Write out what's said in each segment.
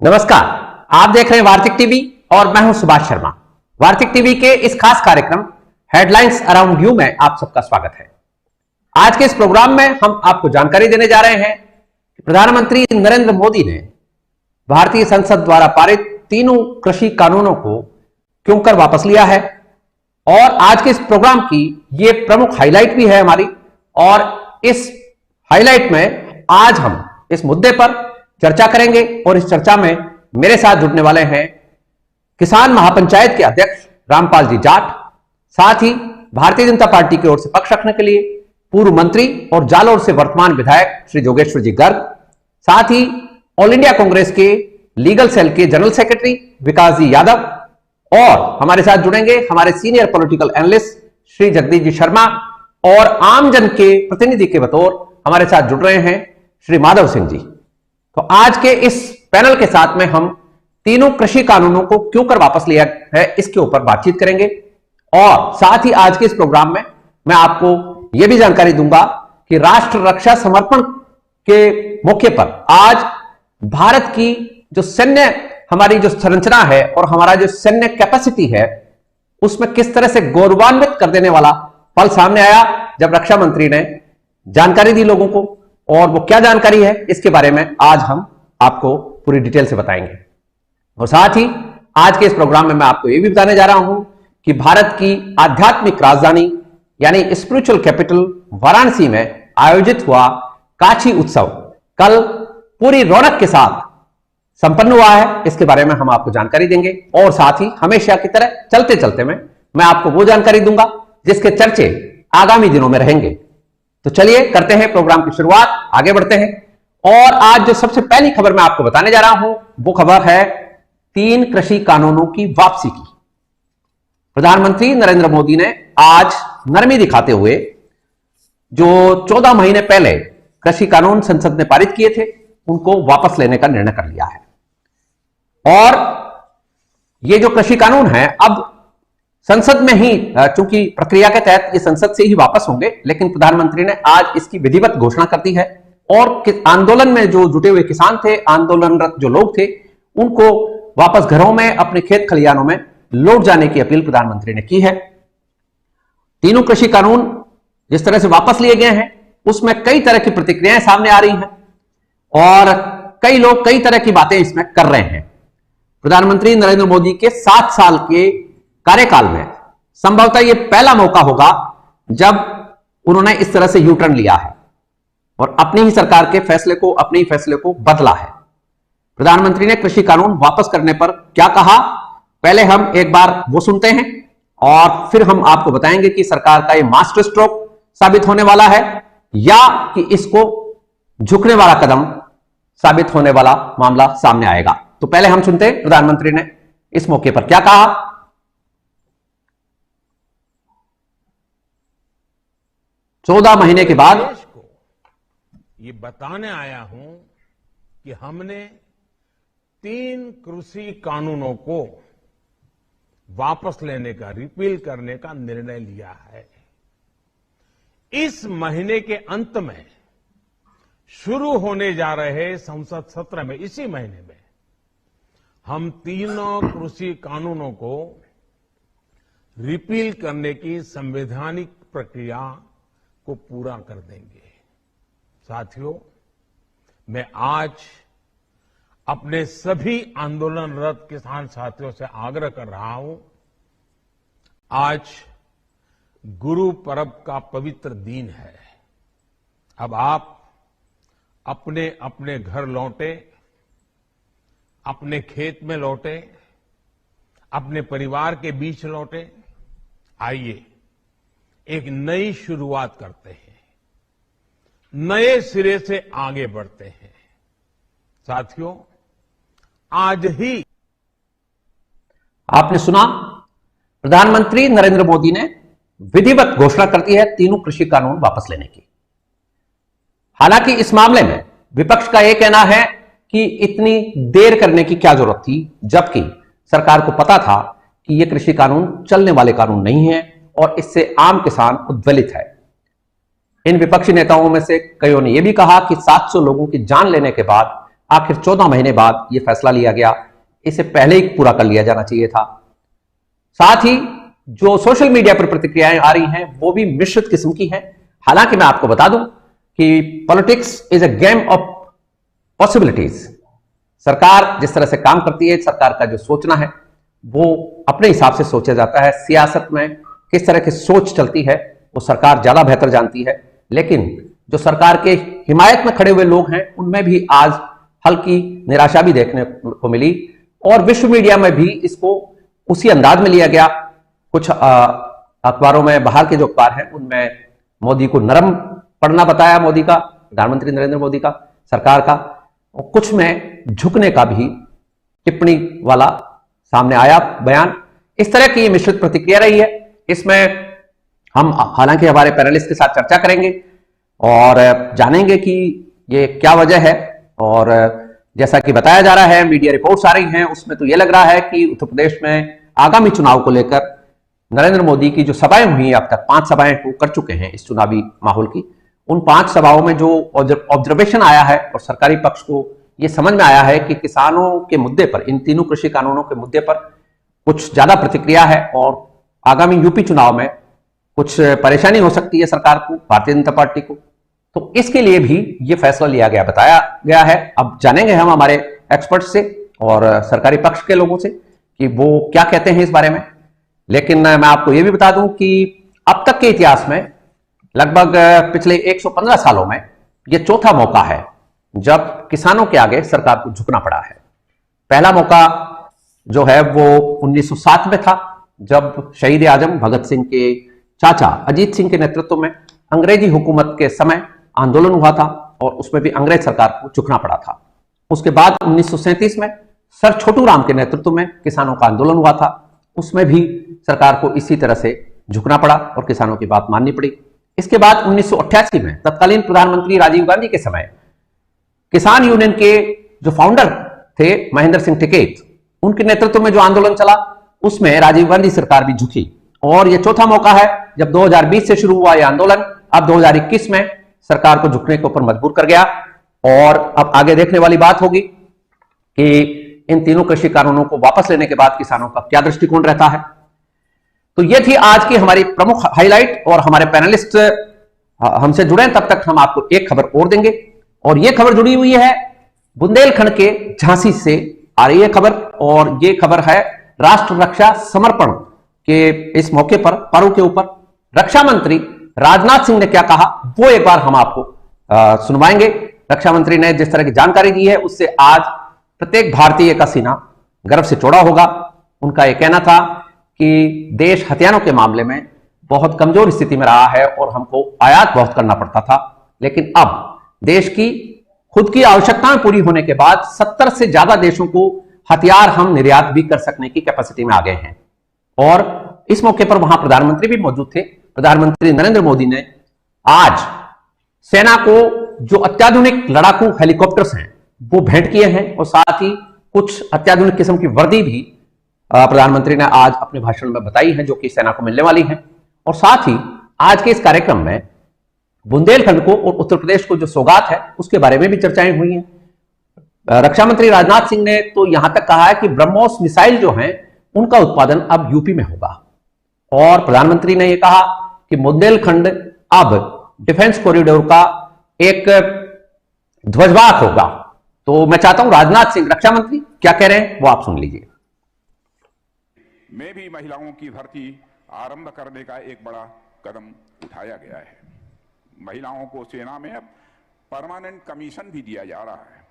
नमस्कार। आप देख रहे हैं वार्तिक टीवी और मैं हूं सुभाष शर्मा। वार्तिक टीवी के इस खास कार्यक्रम हेडलाइंस अराउंड यू में आप सबका स्वागत है। आज के इस प्रोग्राम में हम आपको जानकारी देने जा रहे हैं कि प्रधानमंत्री नरेंद्र मोदी ने भारतीय संसद द्वारा पारित तीनों कृषि कानूनों को क्यों कर वापस लिया है, और आज के इस प्रोग्राम की यह प्रमुख हाईलाइट भी है हमारी। और इस हाईलाइट में आज हम इस मुद्दे पर चर्चा करेंगे और इस चर्चा में मेरे साथ जुड़ने वाले हैं किसान महापंचायत के अध्यक्ष रामपाल जी जाट, साथ ही भारतीय जनता पार्टी की ओर से पक्ष रखने के लिए पूर्व मंत्री और जालोर से वर्तमान विधायक श्री जोगेश्वर जी गर्ग, साथ ही ऑल इंडिया कांग्रेस के लीगल सेल के जनरल सेक्रेटरी विकास जी यादव, और हमारे साथ जुड़ेंगे हमारे senior political analyst Shri Jagdish ji Sharma, और आमजन के प्रतिनिधि के बतौर हमारे साथ जुड़ रहे हैं श्री माधव सिंह जी। तो आज के इस पैनल के साथ में हम तीनों कृषि कानूनों को क्यों कर वापस लिया है इसके ऊपर बातचीत करेंगे। और साथ ही आज के इस प्रोग्राम में मैं आपको यह भी जानकारी दूंगा कि राष्ट्र रक्षा समर्पण के मौके पर आज भारत की जो सैन्य हमारी जो संरचना है और हमारा जो सैन्य कैपेसिटी है उसमें किस तरह से गौरवान्वित कर देने वाला पल सामने आया जब रक्षा मंत्री ने जानकारी दी लोगों को। और वो क्या जानकारी है इसके बारे में आज हम आपको पूरी डिटेल से बताएंगे। और साथ ही आज के इस प्रोग्राम में मैं आपको यह भी बताने जा रहा हूं कि भारत की आध्यात्मिक राजधानी यानी स्पिरिचुअल कैपिटल वाराणसी में आयोजित हुआ काशी उत्सव कल पूरी रौनक के साथ संपन्न हुआ है। इसके बारे में हम आपको जानकारी देंगे और साथ ही हमेशा की तरह चलते चलते में मैं आपको वो जानकारी दूंगा जिसके चर्चे आगामी दिनों में रहेंगे। तो चलिए करते हैं प्रोग्राम की शुरुआत, आगे बढ़ते हैं। और आज जो सबसे पहली खबर मैं आपको बताने जा रहा हूं वो खबर है 3 कृषि कानूनों की वापसी की। प्रधानमंत्री नरेंद्र मोदी ने आज नरमी दिखाते हुए जो 14 महीने पहले कृषि कानून संसद ने पारित किए थे उनको वापस लेने का निर्णय कर लिया है। और ये जो कृषि कानून है अब संसद में ही, चूंकि प्रक्रिया के तहत ये संसद से ही वापस होंगे, लेकिन प्रधानमंत्री ने आज इसकी विधिवत घोषणा कर दी है। और आंदोलन में जो जुटे हुए किसान थे, आंदोलनरत जो लोग थे, उनको वापस घरों में अपने खेत खलिहानों में लौट जाने की अपील प्रधानमंत्री ने की है। तीनों कृषि कानून जिस तरह से वापस लिए गए हैं उसमें कई तरह की प्रतिक्रियाएं सामने आ रही हैं और कई लोग कई तरह की बातें इसमें कर रहे हैं। प्रधानमंत्री नरेंद्र मोदी के 7 साल के कार्यकाल में संभवतः यह पहला मौका होगा जब उन्होंने इस तरह से यू टर्न लिया है और अपनी ही सरकार के फैसले को, अपने ही फैसले को बदला है। प्रधानमंत्री ने कृषि कानून वापस करने पर क्या कहा, पहले हम एक बार वो सुनते हैं और फिर हम आपको बताएंगे कि सरकार का यह मास्टर स्ट्रोक साबित होने वाला है या कि इसको झुकने वाला कदम साबित होने वाला मामला सामने आएगा। तो पहले हम सुनते हैं प्रधानमंत्री ने इस मौके पर क्या कहा। 14 महीने के बाद देश को ये बताने आया हूं कि हमने 3 कृषि कानूनों को वापस लेने का, रिपील करने का निर्णय लिया है। इस महीने के अंत में शुरू होने जा रहे संसद सत्र में, इसी महीने में हम तीनों कृषि कानूनों को रिपील करने की संवैधानिक प्रक्रिया को पूरा कर देंगे। साथियों, मैं आज अपने सभी आंदोलनरत किसान साथियों से आग्रह कर रहा हूं, आज गुरु पर्व का पवित्र दिन है। अब आप अपने अपने घर लौटे, अपने खेत में लौटे, अपने परिवार के बीच लौटे। आइए एक नई शुरुआत करते हैं, नए सिरे से आगे बढ़ते हैं। साथियों, आज ही आपने सुना, प्रधानमंत्री नरेंद्र मोदी ने विधिवत घोषणा कर दी है तीनों कृषि कानून वापस लेने की। हालांकि इस मामले में विपक्ष का यह कहना है कि इतनी देर करने की क्या जरूरत थी, जबकि सरकार को पता था कि यह कृषि कानून चलने वाले कानून नहीं है और इससे आम किसान उद्वेलित है। इन विपक्षी नेताओं में से कईयों ने यह भी कहा कि 700 लोगों की जान लेने के बाद आखिर 14 महीने बाद यह फैसला लिया गया, इसे पहले ही पूरा कर लिया जाना चाहिए था। साथ ही जो सोशल मीडिया पर प्रतिक्रियाएं आ रही हैं वो भी मिश्रित किस्म की हैं। हालांकि मैं आपको बता दूं कि politics is a game of possibilities. सरकार जिस तरह से काम करती है, सरकार का जो सोचना है वो अपने हिसाब से सोचा जाता है। सियासत में किस तरह की सोच चलती है वो सरकार ज्यादा बेहतर जानती है, लेकिन जो सरकार के हिमायत में खड़े हुए लोग हैं उनमें भी आज हल्की निराशा भी देखने को मिली और विश्व मीडिया में भी इसको उसी अंदाज में लिया गया। कुछ अखबारों में, बाहर के जो अखबार हैं उनमें मोदी को नरम पढ़ना बताया, मोदी का, प्रधानमंत्री नरेंद्र मोदी का, सरकार का, और कुछ में झुकने का भी टिप्पणी वाला सामने आया बयान। इस तरह की मिश्रित प्रतिक्रिया रही है। इसमें हम हालांकि हमारे पैनलिस्ट के साथ चर्चा करेंगे और जानेंगे कि ये क्या वजह है। और जैसा कि बताया जा रहा है, मीडिया रिपोर्ट्स आ रही हैं, उसमें तो ये लग रहा है कि उत्तर प्रदेश में आगामी चुनाव को लेकर नरेंद्र मोदी की जो सभाएं हुई, अब तक 5 सभाएं वो कर चुके हैं इस चुनावी माहौल की, उन 5 सभाओं में जो ऑब्जर्वेशन आया है और सरकारी पक्ष को ये समझ में आया है कि किसानों के मुद्दे पर, इन तीनों कृषि कानूनों के मुद्दे पर कुछ ज्यादा प्रतिक्रिया है और आगामी यूपी चुनाव में कुछ परेशानी हो सकती है सरकार को, भारतीय जनता पार्टी को। तो इसके लिए भी ये फैसला लिया गया, बताया गया है। अब जानेंगे हम हमारे एक्सपर्ट से और सरकारी पक्ष के लोगों से कि वो क्या कहते हैं इस बारे में। लेकिन मैं आपको यह भी बता दूं कि अब तक के इतिहास में लगभग पिछले 115 सालों में यह चौथा मौका है जब किसानों के आगे सरकार को झुकना पड़ा है। पहला मौका जो है वो 1907 में था, जब शहीद आजम भगत सिंह के चाचा अजीत सिंह के नेतृत्व में अंग्रेजी हुकूमत के समय आंदोलन हुआ था और उसमें भी अंग्रेज सरकार को झुकना पड़ा था। उसके बाद 1937 में सर छोटू राम के नेतृत्व में किसानों का आंदोलन हुआ था, उसमें भी सरकार को इसी तरह से झुकना पड़ा और किसानों की बात माननी पड़ी। इसके बाद 1988 में तत्कालीन प्रधानमंत्री राजीव गांधी के समय किसान यूनियन के जो फाउंडर थे महेंद्र सिंह टिकैत, उनके नेतृत्व में जो आंदोलन चला उसमें राजीव गांधी सरकार भी झुकी। और यह चौथा मौका है जब 2020 से शुरू हुआ यह आंदोलन अब 2021 में सरकार को झुकने के ऊपर मजबूर कर गया। और अब आगे देखने वाली बात होगी कि इन तीनों कृषि कानूनों को वापस लेने के बाद किसानों का क्या दृष्टिकोण रहता है। तो यह थी आज की हमारी प्रमुख हाईलाइट और हमारे पैनलिस्ट हमसे जुड़े हैं, तब तक हम आपको एक खबर और देंगे। और यह खबर जुड़ी हुई है बुंदेलखंड के झांसी से आ रही है खबर, और यह खबर है राष्ट्र रक्षा समर्पण के इस मौके पर, पर्व के ऊपर रक्षा मंत्री राजनाथ सिंह ने क्या कहा वो एक बार हम आपको सुनवाएंगे। रक्षा मंत्री ने जिस तरह की जानकारी दी है उससे आज प्रत्येक भारतीय का सीना गर्व से चौड़ा होगा। उनका यह कहना था कि देश हथियारों के मामले में बहुत कमजोर स्थिति में रहा है और हमको आयात बहुत करना पड़ता था, लेकिन अब देश की खुद की आवश्यकताएं पूरी होने के बाद 70 से ज्यादा देशों को हथियार हम निर्यात भी कर सकने की कैपेसिटी में आ गए हैं। और इस मौके पर वहां प्रधानमंत्री भी मौजूद थे। प्रधानमंत्री नरेंद्र मोदी ने आज सेना को जो अत्याधुनिक लड़ाकू हेलीकॉप्टर्स हैं वो भेंट किए हैं और साथ ही कुछ अत्याधुनिक किस्म की वर्दी भी प्रधानमंत्री ने आज अपने भाषण में बताई है जो कि सेना को मिलने वाली है। और साथ ही आज के इस कार्यक्रम में बुंदेलखंड को और उत्तर प्रदेश को जो सौगात है उसके बारे में भी चर्चाएं हुई हैं। रक्षा मंत्री राजनाथ सिंह ने तो यहां तक कहा है कि ब्रह्मोस मिसाइल जो हैं उनका उत्पादन अब यूपी में होगा। और प्रधानमंत्री ने यह कहा कि बुंदेलखंड अब डिफेंस कॉरिडोर का एक ध्वजवाहक होगा। तो मैं चाहता हूं राजनाथ सिंह रक्षा मंत्री क्या कह रहे हैं वो आप सुन लीजिए। में भी महिलाओं की भर्ती आरंभ करने का एक बड़ा कदम उठाया गया है। महिलाओं को सेना में अब परमानेंट कमीशन भी दिया जा रहा है।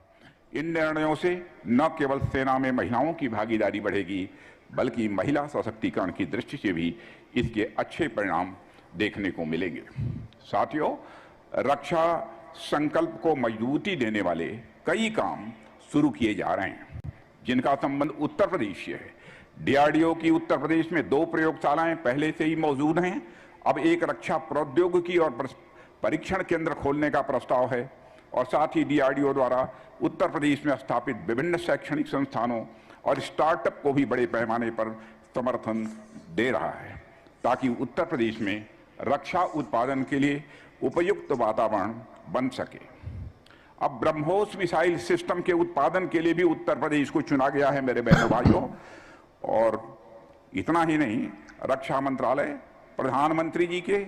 इन निर्णयों से न केवल सेना में महिलाओं की भागीदारी बढ़ेगी बल्कि महिला सशक्तिकरण की दृष्टि से भी इसके अच्छे परिणाम देखने को मिलेंगे। साथियों, रक्षा संकल्प को मजबूती देने वाले कई काम शुरू किए जा रहे हैं जिनका संबंध उत्तर प्रदेश से है। डीआरडीओ की उत्तर प्रदेश में 2 प्रयोगशालाएं पहले से ही मौजूद हैं। अब एक रक्षा प्रौद्योगिकी और परीक्षण केंद्र खोलने का प्रस्ताव है और साथ ही डीआरडीओ द्वारा उत्तर प्रदेश में स्थापित विभिन्न शैक्षणिक संस्थानों और स्टार्टअप को भी बड़े पैमाने पर समर्थन दे रहा है ताकि उत्तर प्रदेश में रक्षा उत्पादन के लिए उपयुक्त वातावरण बन सके। अब ब्रह्मोस मिसाइल सिस्टम के उत्पादन के लिए भी उत्तर प्रदेश को चुना गया है मेरे बहनों भाइयों। और इतना ही नहीं, रक्षा मंत्रालय प्रधानमंत्री जी के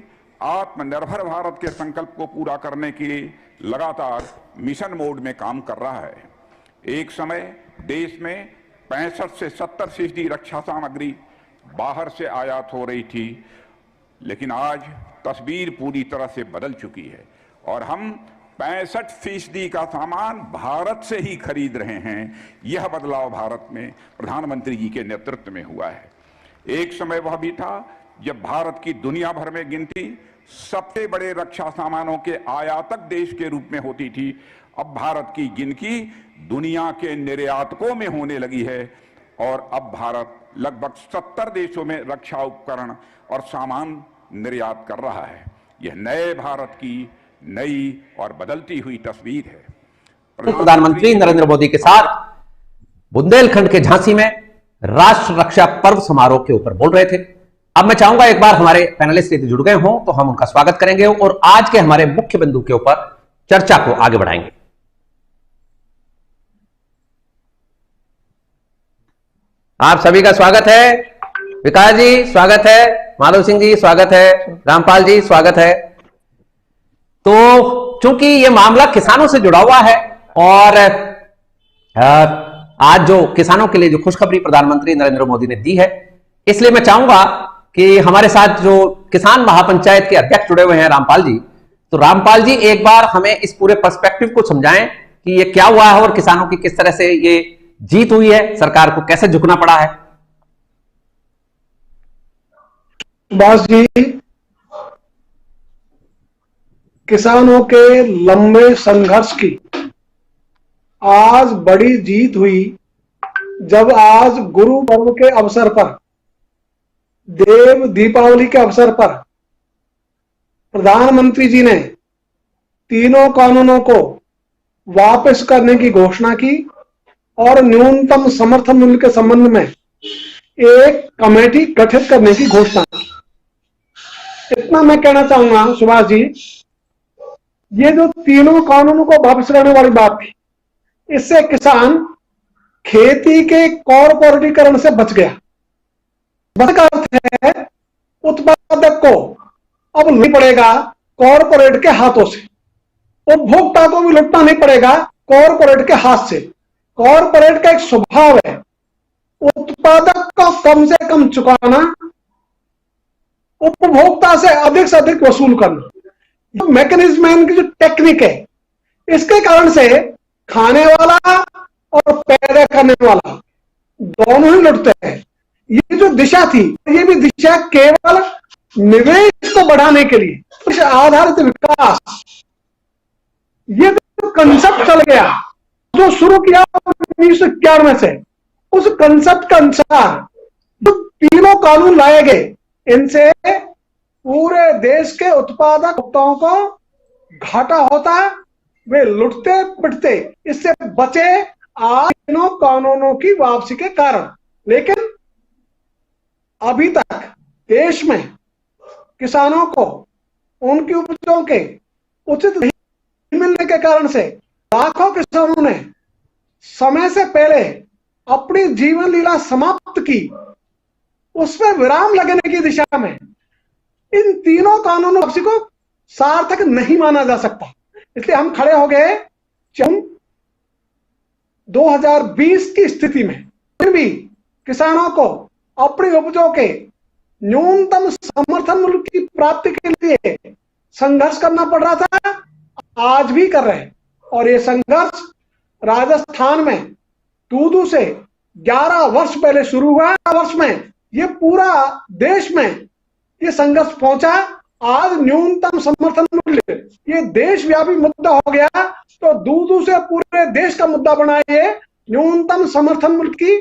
आत्मनिर्भर भारत के संकल्प को पूरा करने के लिए लगातार मिशन मोड में काम कर रहा है। एक समय देश में 65 से 70% रक्षा सामग्री बाहर से आयात हो रही थी, लेकिन आज तस्वीर पूरी तरह से बदल चुकी है और हम 65% का सामान भारत से ही खरीद रहे हैं। यह बदलाव भारत में प्रधानमंत्री जी के नेतृत्व में हुआ है। एक समय वह भी था जब भारत की दुनिया भर में गिनती सबसे बड़े रक्षा सामानों के आयातक देश के रूप में होती थी। अब भारत की गिनती दुनिया के निर्यातकों में होने लगी है और अब भारत लगभग 70 देशों में रक्षा उपकरण और सामान निर्यात कर रहा है। यह नए भारत की नई और बदलती हुई तस्वीर है। प्रधानमंत्री नरेंद्र मोदी के साथ बुंदेलखंड के झांसी में राष्ट्र रक्षा पर्व समारोह के ऊपर बोल रहे थे। अब मैं चाहूंगा एक बार हमारे पैनलिस्ट यदि जुड़ गए हों तो हम उनका स्वागत करेंगे और आज के हमारे मुख्य बिंदु के ऊपर चर्चा को आगे बढ़ाएंगे। आप सभी का स्वागत है। विकास जी स्वागत है, माधव सिंह जी स्वागत है, रामपाल जी स्वागत है। तो चूंकि यह मामला किसानों से जुड़ा हुआ है और आज जो किसानों के लिए जो खुशखबरी प्रधानमंत्री नरेंद्र मोदी ने दी है, इसलिए मैं चाहूंगा कि हमारे साथ जो किसान महापंचायत के अध्यक्ष जुड़े हुए हैं रामपाल जी, तो रामपाल जी एक बार हमें इस पूरे पर्सपेक्टिव को समझाएं कि ये क्या हुआ है और किसानों की किस तरह से ये जीत हुई है, सरकार को कैसे झुकना पड़ा है। सुभाष जी, किसानों के लंबे संघर्ष की आज बड़ी जीत हुई जब आज गुरु पर्व के अवसर पर, देव दीपावली के अवसर पर प्रधानमंत्री जी ने तीनों कानूनों को वापस करने की घोषणा की और न्यूनतम समर्थन मूल्य के संबंध में एक कमेटी गठित करने की घोषणा की। इतना मैं कहना चाहूंगा सुभाष जी, ये जो तीनों कानूनों को वापस करने वाली बात थी, इससे किसान खेती के कॉर्पोरेटीकरण से बच गया। बच का अर्थ है उत्पादक को अब नहीं पड़ेगा कॉर्पोरेट के हाथों से, उपभोक्ता को भी लुटना नहीं पड़ेगा कॉर्पोरेट के हाथ से। कॉर्पोरेट का एक स्वभाव है उत्पादक को कम से कम चुकाना, उपभोक्ता से अधिक वसूल करना। मैकेनिज्म है, इनकी जो टेक्निक है, इसके कारण से खाने वाला और पैदा करने वाला दोनों ही लुटते हैं। ये जो दिशा थी, ये भी दिशा केवल निवेश को बढ़ाने के लिए आधारित विकास, ये जो कंसेप्ट चल गया जो शुरू किया 1991 से, उस कंसेप्ट के अनुसार जो तीनों कानून लाए गए, इनसे पूरे देश के उत्पादक उपभोक्ताओं को घाटा होता, वे लुटते पिटते, इससे बचे आज तीनों कानूनों की वापसी के कारण। लेकिन अभी तक देश में किसानों को उनकी उपजों के उचित नहीं मिलने के कारण से लाखों किसानों ने समय से पहले अपनी जीवन लीला समाप्त की। उसमें विराम लगने की दिशा में इन तीनों कानूनों वापसी को सार्थक नहीं माना जा सकता। इसलिए हम खड़े हो गए 2020 की स्थिति में, फिर भी किसानों को अपनी उपजों के न्यूनतम समर्थन मूल्य की प्राप्ति के लिए संघर्ष करना पड़ रहा था, आज भी कर रहे हैं। और ये संघर्ष राजस्थान में दूदू से 11 वर्ष पहले शुरू हुआ। वर्ष में ये पूरा देश में ये संघर्ष पहुंचा। आज न्यूनतम समर्थन मूल्य ये देशव्यापी मुद्दा हो गया, तो दूदू से पूरे देश का मुद्दा बना ये न्यूनतम समर्थन मूल्य की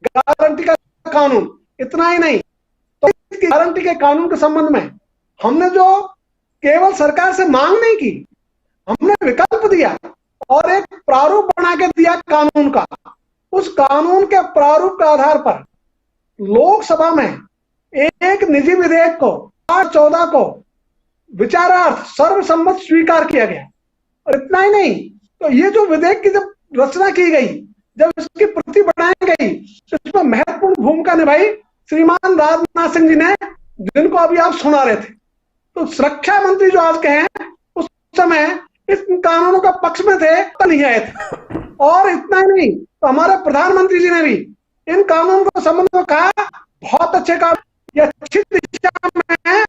गारंटी का कानून। इतना ही नहीं, तो इसकी गारंटी के कानून के संबंध में हमने जो केवल सरकार से मांग नहीं की, हमने विकल्प दिया और एक प्रारूप बना के दिया कानून का। उस कानून के प्रारूप के आधार पर लोकसभा में एक निजी विधेयक को 8/14 को विचारार्थ सर्वसम्मत स्वीकार किया गया। और इतना ही नहीं, तो ये जो विधेयक की जब रचना की गई, जब इसकी प्रति बनाई गई, तो इसमें महत्वपूर्ण भूमिका निभाई श्रीमान राजनाथ सिंह जी ने, जिनको अभी आप सुना रहे थे। तो सुरक्षा मंत्री जो आज के हैं, उस समय इस कानूनों का पक्ष में थे, नहीं आए थे। और इतना ही नहीं, तो हमारे प्रधानमंत्री जी ने भी इन कानून को संबंध में कहा, बहुत अच्छे काम, ये अच्छी दिशा में है,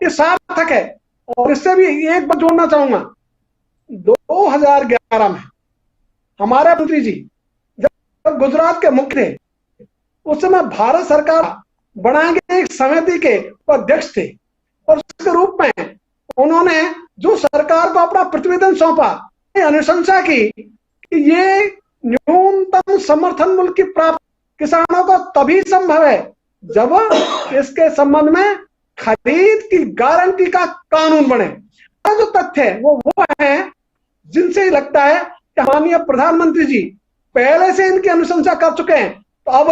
ये सार्थक है। और इससे भी एक बात जोड़ना चाहूंगा, 2011 में हमारे मंत्री जी जब गुजरात के मुख्य थे, उस समय भारत सरकार बनाए गए एक समिति के अध्यक्ष थे, और उसके रूप में उन्होंने जो सरकार को अपना प्रतिवेदन सौंपा, अनुशंसा की कि ये न्यूनतम समर्थन मूल्य की प्राप्ति किसानों को तभी संभव है जब इसके संबंध में खरीद की गारंटी का कानून बने। जो तथ्य है वो है जिनसे लगता है कि माननीय प्रधानमंत्री जी पहले से इनकी अनुशंसा कर चुके हैं। तो अब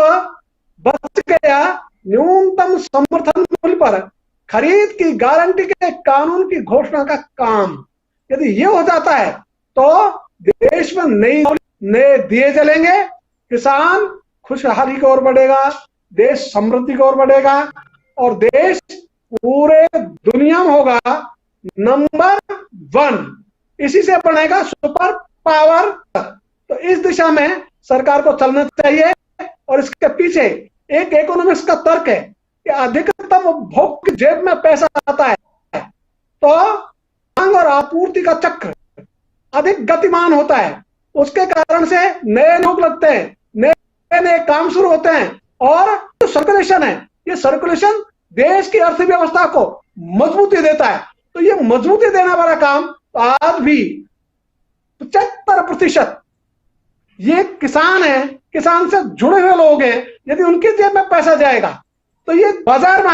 बच गया न्यूनतम समर्थन मूल्य पर खरीद की गारंटी के कानून की घोषणा का काम। यदि ये हो जाता है तो देश में नए दिए जलेंगे, किसान खुशहाली की ओर बढ़ेगा, देश समृद्धि की ओर बढ़ेगा, और देश पूरे दुनिया में होगा नंबर 1। इसी से बनेगा सुपर पावर। तो इस दिशा में सरकार को चलना चाहिए। और इसके पीछे एक इकोनॉमिक्स का तर्क है कि अधिकतम उपभोग की जेब में पैसा आता है तो मांग और आपूर्ति का चक्र अधिक गतिमान होता है। उसके कारण से नए लोग लगते हैं, नए काम शुरू होते हैं, और जो सर्कुलेशन है, ये सर्कुलेशन देश की अर्थव्यवस्था को मजबूती देता है। तो ये मजबूती देने वाला काम आज भी 75% ये किसान है, किसान से जुड़े हुए लोग हैं। यदि उनकी जेब में पैसा जाएगा तो ये बाजार में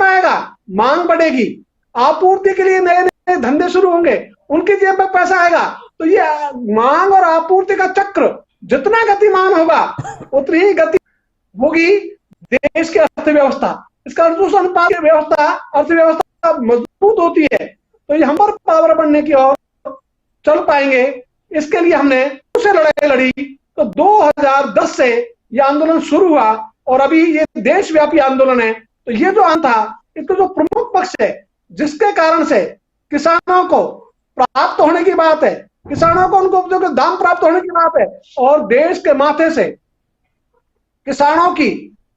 आएगा, मांग बढ़ेगी, आपूर्ति के लिए नए नए धंधे शुरू होंगे, उनकी जेब में पैसा आएगा। तो ये मांग और आपूर्ति का चक्र जितना गतिमान होगा उतनी ही गति होगी देश की अर्थव्यवस्था। इसका अनुपात की अर्थव्यवस्था मजबूत होती है तो ये हम पर पावर बनने की ओर चल पाएंगे। इसके लिए हमने उसे लड़ाई लड़ी। तो 2010 से यह आंदोलन शुरू हुआ और अभी ये देशव्यापी आंदोलन है। तो ये जो आंदोलन था, इसका जो प्रमुख पक्ष है जिसके कारण से किसानों को प्राप्त होने की बात है, किसानों को उनको उपज के दाम प्राप्त होने की बात है, और देश के माथे से किसानों की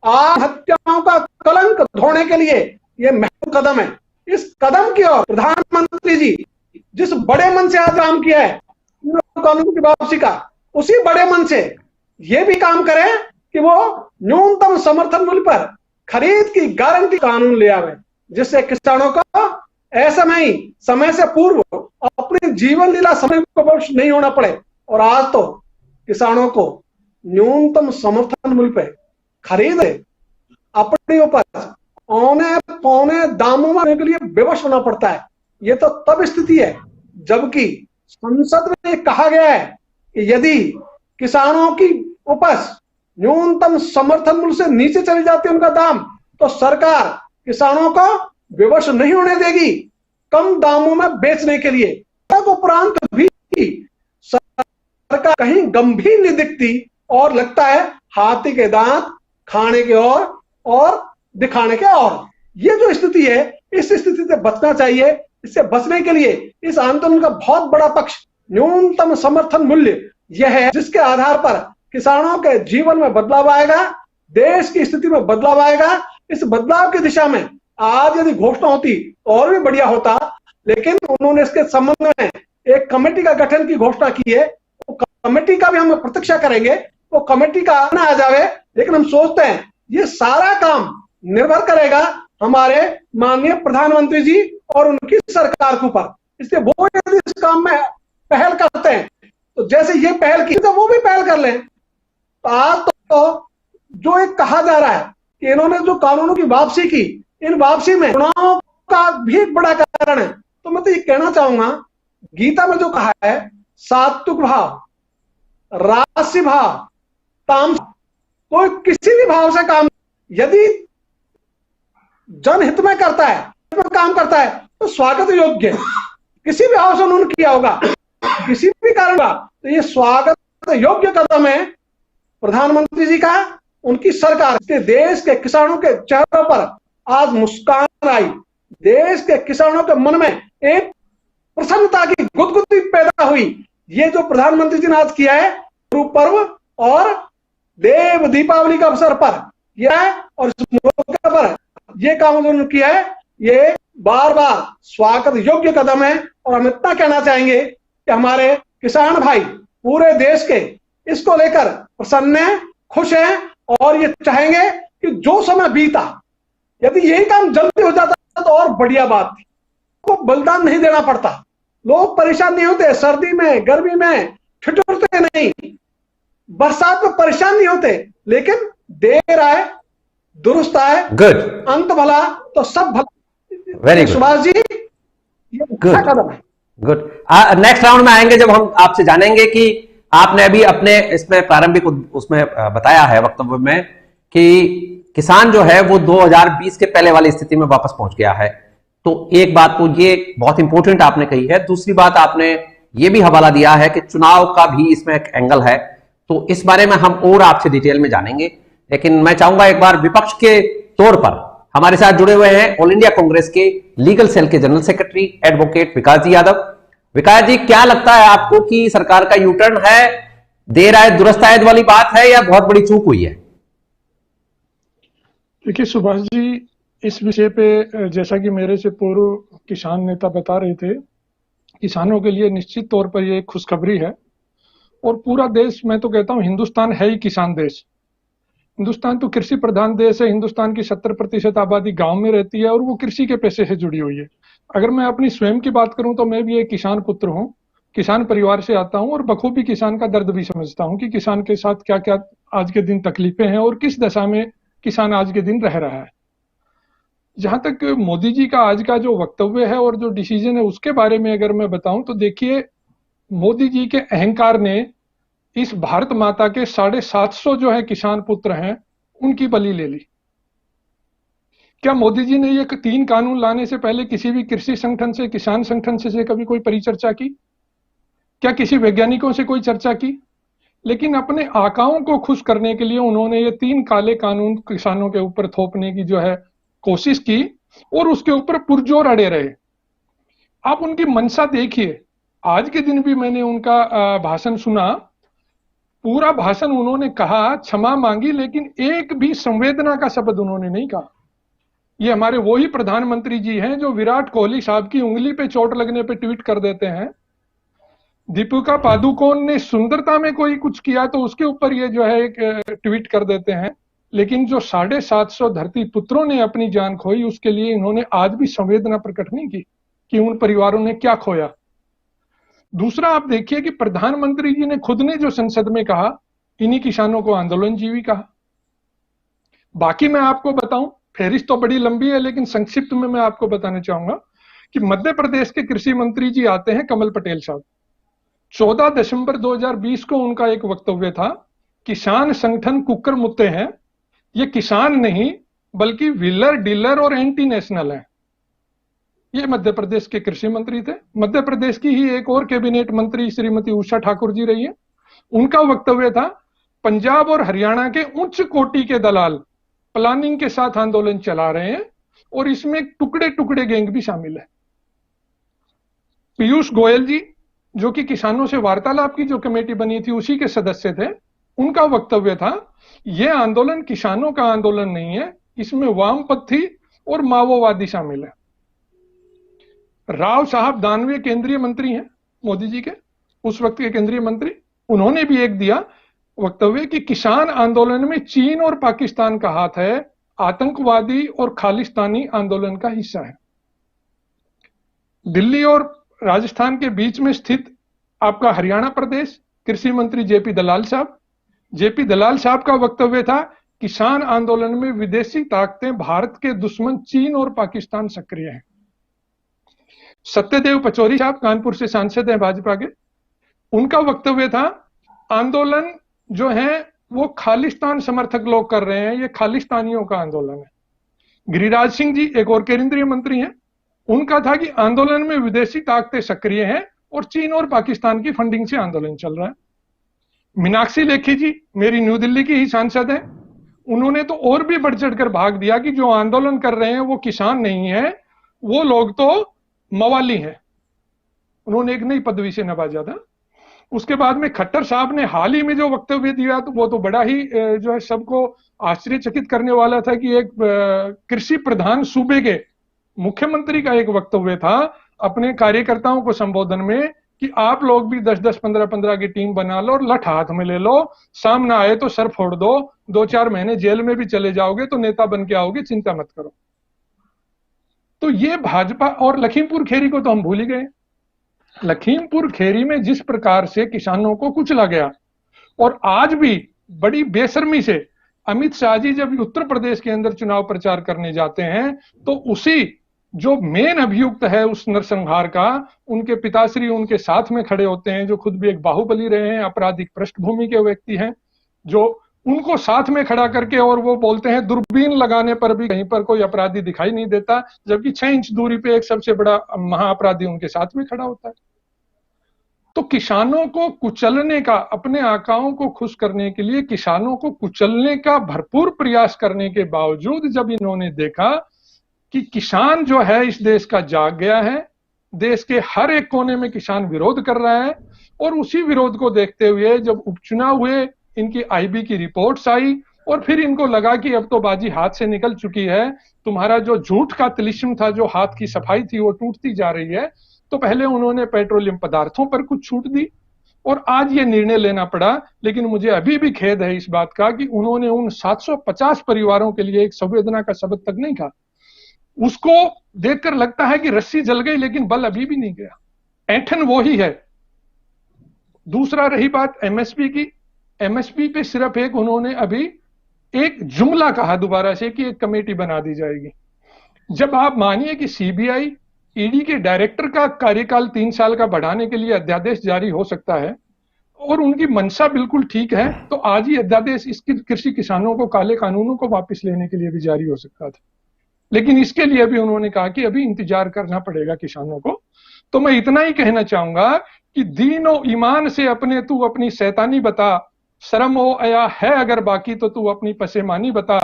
आत्महत्याओं का कलंक धोने के लिए यह महत्वपूर्ण कदम है। इस कदम की ओर प्रधानमंत्री जी जिस बड़े मन से आज काम किया है कानून की वापसी का, उसी बड़े मन से यह भी काम करें कि वो न्यूनतम समर्थन मूल्य पर खरीद की गारंटी कानून ले आवे, जिससे किसानों को ऐसा नहीं समय से पूर्व अपनी जीवन लीला समय को वश नहीं होना पड़े। और आज तो किसानों को न्यूनतम समर्थन मूल्य पर खरीद अपनी उपज औने पौने दामों में के लिए विवश होना पड़ता है। ये तो तब स्थिति है जबकि संसद में कहा गया है कि यदि किसानों की उपज न्यूनतम समर्थन मूल्य से नीचे चली जाती है उनका दाम, तो सरकार किसानों को विवश नहीं होने देगी कम दामों में बेचने के लिए। उपरांत भी सरकार कहीं गंभीर नहीं दिखती और लगता है हाथी के दांत खाने के और दिखाने के और। ये जो स्थिति है, इस स्थिति से बचना चाहिए। इससे बचने के लिए इस आंदोलन का बहुत बड़ा पक्ष न्यूनतम समर्थन मूल्य यह है, जिसके आधार पर किसानों के जीवन में बदलाव आएगा, देश की स्थिति में बदलाव आएगा। इस बदलाव की दिशा में आज यदि घोषणा होती तो और भी बढ़िया होता, लेकिन उन्होंने इसके संबंध में एक कमेटी का गठन की घोषणा की है। वो कमेटी का भी हम प्रतीक्षा करेंगे, वो कमेटी का ना आ जावे। लेकिन हम सोचते हैं ये सारा काम निर्भर करेगा हमारे माननीय प्रधानमंत्री जी और उनकी सरकार के ऊपर। इसलिए वो यदि इस काम में पहल करते हैं तो जैसे ये पहल की तो वो भी पहल कर लें। तो आज तो जो एक कहा जा रहा है कि इन्होंने जो कानूनों की वापसी की, इन वापसी में चुनाव का भी एक बड़ा कारण है। तो मैं तो ये कहना चाहूंगा, गीता में जो कहा है सात्विक भाव, राजसी भाव, तामसिक, कोई किसी भी भाव से काम यदि जनहित में करता है, काम करता है तो स्वागत योग्य है। किसी भी भाव से उन्होंने किया होगा, किसी भी कारण का, तो ये स्वागत योग्य कदम है प्रधानमंत्री जी का, उनकी सरकार के। देश के किसानों के चेहरों पर आज मुस्कान आई, देश के किसानों के मन में एक प्रसन्नता की गुदगुदी पैदा हुई। ये जो प्रधानमंत्री जी ने आज किया है गुरु पर्व और देव दीपावली के अवसर पर यह है, और इस मौके पर ये काम उन्होंने किया है, ये बार बार स्वागत योग्य कदम है। और हम इतना कहना चाहेंगे कि हमारे किसान भाई पूरे देश के इसको लेकर प्रसन्न हैं, खुश हैं, और ये चाहेंगे कि जो समय बीता, यदि यही काम जल्दी हो जाता तो और बढ़िया बात थी, को बलिदान नहीं देना पड़ता, लोग परेशान नहीं होते, सर्दी में गर्मी में ठिठुरते नहीं, बरसात में परेशान नहीं होते, लेकिन देर आए दुरुस्त आए, गुड, अंत भला तो सब भला। वेरी गुड सुभाष जी, ये अच्छा कदम है। गुड। नेक्स्ट राउंड में आएंगे जब हम आपसे जानेंगे कि आपने अभी अपने इसमें प्रारंभिक उसमें बताया है वक्तव्य में कि किसान जो है वो 2020 के पहले वाली स्थिति में वापस पहुंच गया है। तो एक बात तो ये बहुत इंपॉर्टेंट आपने कही है, दूसरी बात आपने ये भी हवाला दिया है कि चुनाव का भी इसमें एक एंगल है। तो इस बारे में हम और आपसे डिटेल में जानेंगे, लेकिन मैं चाहूंगा एक बार विपक्ष के तौर पर हमारे साथ जुड़े हुए हैं ऑल इंडिया कांग्रेस के लीगल सेल के जनरल सेक्रेटरी एडवोकेट विकास जी यादव। विकास जी, क्या लगता है आपको कि सरकार का यू टर्न है, देर आए दुरुस्त आए वाली बात है, या बहुत बड़ी चूक हुई है? देखिए सुभाष जी, इस विषय पे जैसा कि मेरे से पूर्व किसान नेता बता रहे थे, किसानों के लिए निश्चित तौर पर यह खुशखबरी है। और पूरा देश, मैं तो कहता हूं हिंदुस्तान है ही किसान देश। हिंदुस्तान तो कृषि प्रधान देश है। हिंदुस्तान की 70% आबादी गांव में रहती है और वो कृषि के पेशे से जुड़ी हुई है। अगर मैं अपनी स्वयं की बात करूं तो मैं भी एक किसान पुत्र हूं, किसान परिवार से आता हूं और बखूबी किसान का दर्द भी समझता हूं कि किसान के साथ क्या क्या आज के दिन तकलीफें हैं और किस दशा में किसान आज के दिन रह रहा है। जहां तक मोदी जी का आज का जो वक्तव्य है और जो डिसीजन है उसके बारे में अगर मैं बताऊं तो देखिए, मोदी जी के अहंकार ने इस भारत माता के 750 जो है किसान पुत्र हैं उनकी बलि ले ली। क्या मोदी जी ने ये 3 कानून लाने से पहले किसी भी कृषि संगठन से, किसान संगठन से कभी कोई परिचर्चा की? क्या किसी वैज्ञानिकों से कोई चर्चा की? लेकिन अपने आकाओं को खुश करने के लिए उन्होंने ये 3 काले कानून किसानों के ऊपर थोपने की जो है कोशिश की और उसके ऊपर पुरजोर अड़े रहे। आप उनकी मंशा देखिए। आज के दिन भी मैंने उनका भाषण सुना। पूरा भाषण उन्होंने कहा, क्षमा मांगी, लेकिन एक भी संवेदना का शब्द उन्होंने नहीं कहा। ये हमारे वही प्रधानमंत्री जी हैं जो विराट कोहली साहब की उंगली पे चोट लगने पे ट्वीट कर देते हैं। दीपिका पादुकोण ने सुंदरता में कोई कुछ किया तो उसके ऊपर ये जो है एक ट्वीट कर देते हैं। लेकिन जो 750 धरती पुत्रों ने अपनी जान खोई, उसके लिए इन्होंने आज भी संवेदना प्रकट नहीं की कि उन परिवारों ने क्या खोया। दूसरा, आप देखिए कि प्रधानमंत्री जी ने खुद ने जो संसद में कहा, इन्हीं किसानों को आंदोलनजीवी कहा। बाकी मैं आपको बताऊं, फेरिस्त तो बड़ी लंबी है, लेकिन संक्षिप्त में मैं आपको बताना चाहूंगा कि मध्य प्रदेश के कृषि मंत्री जी आते हैं कमल पटेल साहब। 14 दिसंबर 2020 को उनका एक वक्तव्य था, किसान संगठन कुकर मुत्ते हैं, ये किसान नहीं बल्कि व्हीलर, डीलर और एंटी नेशनल है। ये मध्य प्रदेश के कृषि मंत्री थे। मध्य प्रदेश की ही एक और कैबिनेट मंत्री श्रीमती उषा ठाकुर जी रही है। उनका वक्तव्य था, पंजाब और हरियाणा के उच्च कोटि के दलाल प्लानिंग के साथ आंदोलन चला रहे हैं और इसमें टुकड़े टुकड़े गैंग भी शामिल है। पीयूष गोयल जी, जो कि किसानों से वार्तालाप की जो कमेटी बनी थी उसी के सदस्य थे, उनका वक्तव्य था, यह आंदोलन किसानों का आंदोलन नहीं है, इसमें वामपंथी और माओवादी शामिल है। राव साहब दानवे केंद्रीय मंत्री हैं मोदी जी के, उस वक्त के केंद्रीय मंत्री, उन्होंने भी एक दिया वक्तव्य कि किसान आंदोलन में चीन और पाकिस्तान का हाथ है, आतंकवादी और खालिस्तानी आंदोलन का हिस्सा है। दिल्ली और राजस्थान के बीच में स्थित आपका हरियाणा प्रदेश, कृषि मंत्री जेपी दलाल साहब का वक्तव्य था, किसान आंदोलन में विदेशी ताकतें, भारत के दुश्मन चीन और पाकिस्तान सक्रिय हैं। सत्यदेव पचौरी साहब कानपुर से सांसद हैं भाजपा के, उनका वक्तव्य था, आंदोलन जो है वो खालिस्तान समर्थक लोग कर रहे हैं, ये खालिस्तानियों का आंदोलन है। गिरिराज सिंह जी एक और केंद्रीय मंत्री हैं, उनका था कि आंदोलन में विदेशी ताकतें सक्रिय हैं और चीन और पाकिस्तान की फंडिंग से आंदोलन चल रहा है। मीनाक्षी लेखी जी मेरी न्यू दिल्ली की ही सांसद है, उन्होंने तो और भी बढ़ चढ़कर भाग दिया कि जो आंदोलन कर रहे हैं वो किसान नहीं है, वो लोग तो मवाली हैं। उन्होंने एक नई पदवी से नवाजा था। उसके बाद में खट्टर साहब ने हाल ही में जो वक्तव्य दिया तो वो तो बड़ा ही जो है सबको आश्चर्यचकित करने वाला था कि एक कृषि प्रधान सूबे के मुख्यमंत्री का एक वक्तव्य था अपने कार्यकर्ताओं को संबोधन में कि आप लोग भी 10-10, 15-15 की टीम बना लो और लठ हाथ में ले लो, सामने आए तो सर फोड़ दो, 2-4 महीने जेल में भी चले जाओगे तो नेता बन के आओगे, चिंता मत करो। तो ये भाजपा, और लखीमपुर खेरी को तो हम भूल ही गए। लखीमपुर खेरी में जिस प्रकार से किसानों को कुचला गया, और आज भी बड़ी बेशर्मी से अमित शाह जी जब उत्तर प्रदेश के अंदर चुनाव प्रचार करने जाते हैं तो उसी जो मेन अभियुक्त है उस नरसंहार का, उनके पिताश्री उनके साथ में खड़े होते हैं, जो खुद भी एक बाहुबली रहे हैं, आपराधिक पृष्ठभूमि के व्यक्ति हैं, जो उनको साथ में खड़ा करके और वो बोलते हैं दूरबीन लगाने पर भी कहीं पर कोई अपराधी दिखाई नहीं देता, जबकि 6 इंच दूरी पे एक सबसे बड़ा महाअपराधी उनके साथ में खड़ा होता है। तो किसानों को कुचलने का, अपने आकाओं को खुश करने के लिए किसानों को कुचलने का भरपूर प्रयास करने के बावजूद जब इन्होंने देखा कि किसान जो है इस देश का जाग गया है, देश के हर एक कोने में किसान विरोध कर रहा है, और उसी विरोध को देखते हुए जब उपचुनाव हुए, इनकी आईबी की रिपोर्ट्स आई और फिर इनको लगा कि अब तो बाजी हाथ से निकल चुकी है, तुम्हारा जो झूठ का तिलिस्म था, जो हाथ की सफाई थी वो टूटती जा रही है। तो पहले उन्होंने पेट्रोलियम पदार्थों पर कुछ छूट दी और आज ये निर्णय लेना पड़ा। लेकिन मुझे अभी भी खेद है इस बात का कि उन्होंने उन 750 परिवारों के लिए एक संवेदना का शब्द तक नहीं कहा। उसको देखकर लगता है कि रस्सी जल गई लेकिन बल अभी भी नहीं गया, ऐंठन वो ही है। दूसरा रही बात एमएसपी की, एमएसपी पे सिर्फ एक उन्होंने अभी एक जुमला कहा दोबारा से कि एक कमेटी बना दी जाएगी। जब आप मानिए कि सीबीआई ईडी के डायरेक्टर का कार्यकाल 3 साल का बढ़ाने के लिए अध्यादेश जारी हो सकता है और उनकी मंशा बिल्कुल ठीक है, तो आज ही अध्यादेश इसकी कृषि किसानों को काले कानूनों को वापस लेने के लिए भी जारी हो सकता था। लेकिन इसके लिए भी उन्होंने कहा कि अभी इंतजार करना पड़ेगा किसानों को। तो मैं इतना ही कहना चाहूंगा कि दीन और ईमान से अपने तू अपनी शैतानी बता, शर्म हो आया है अगर बाकी तो तू अपनी पसेमानी बता,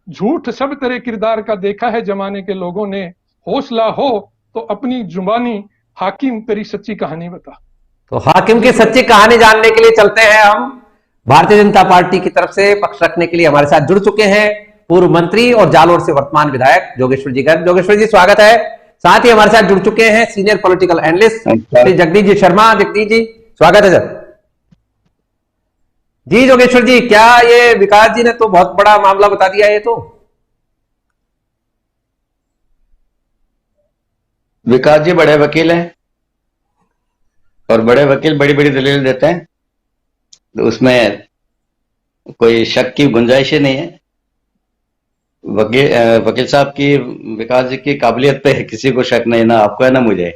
झूठ सब तेरे किरदार का देखा है जमाने के लोगों ने, हौसला हो तो अपनी जुबानी हाकिम तेरी सच्ची कहानी बता। तो हाकिम की सच्ची कहानी जानने के लिए चलते हैं हम भारतीय जनता पार्टी की तरफ से। पक्ष रखने के लिए हमारे साथ जुड़ चुके हैं पूर्व मंत्री और जालोर से वर्तमान विधायक जोगेश्वर जी गर्ग। जोगेश्वर जी स्वागत है। साथ ही हमारे साथ जुड़ चुके हैं senior political analyst Shri Jagdish ji Sharma. Jagdish ji स्वागत है सर। जी जोगेश्वर जी, क्या ये विकास जी ने तो बहुत बड़ा मामला बता दिया ये तो? विकास जी बड़े वकील हैं और बड़े वकील बड़ी बड़ी दलील देते हैं, तो उसमें कोई शक की गुंजाइश ही नहीं है। वकील साहब की, विकास जी की काबिलियत पे किसी को शक नहीं, ना आपको है ना मुझे।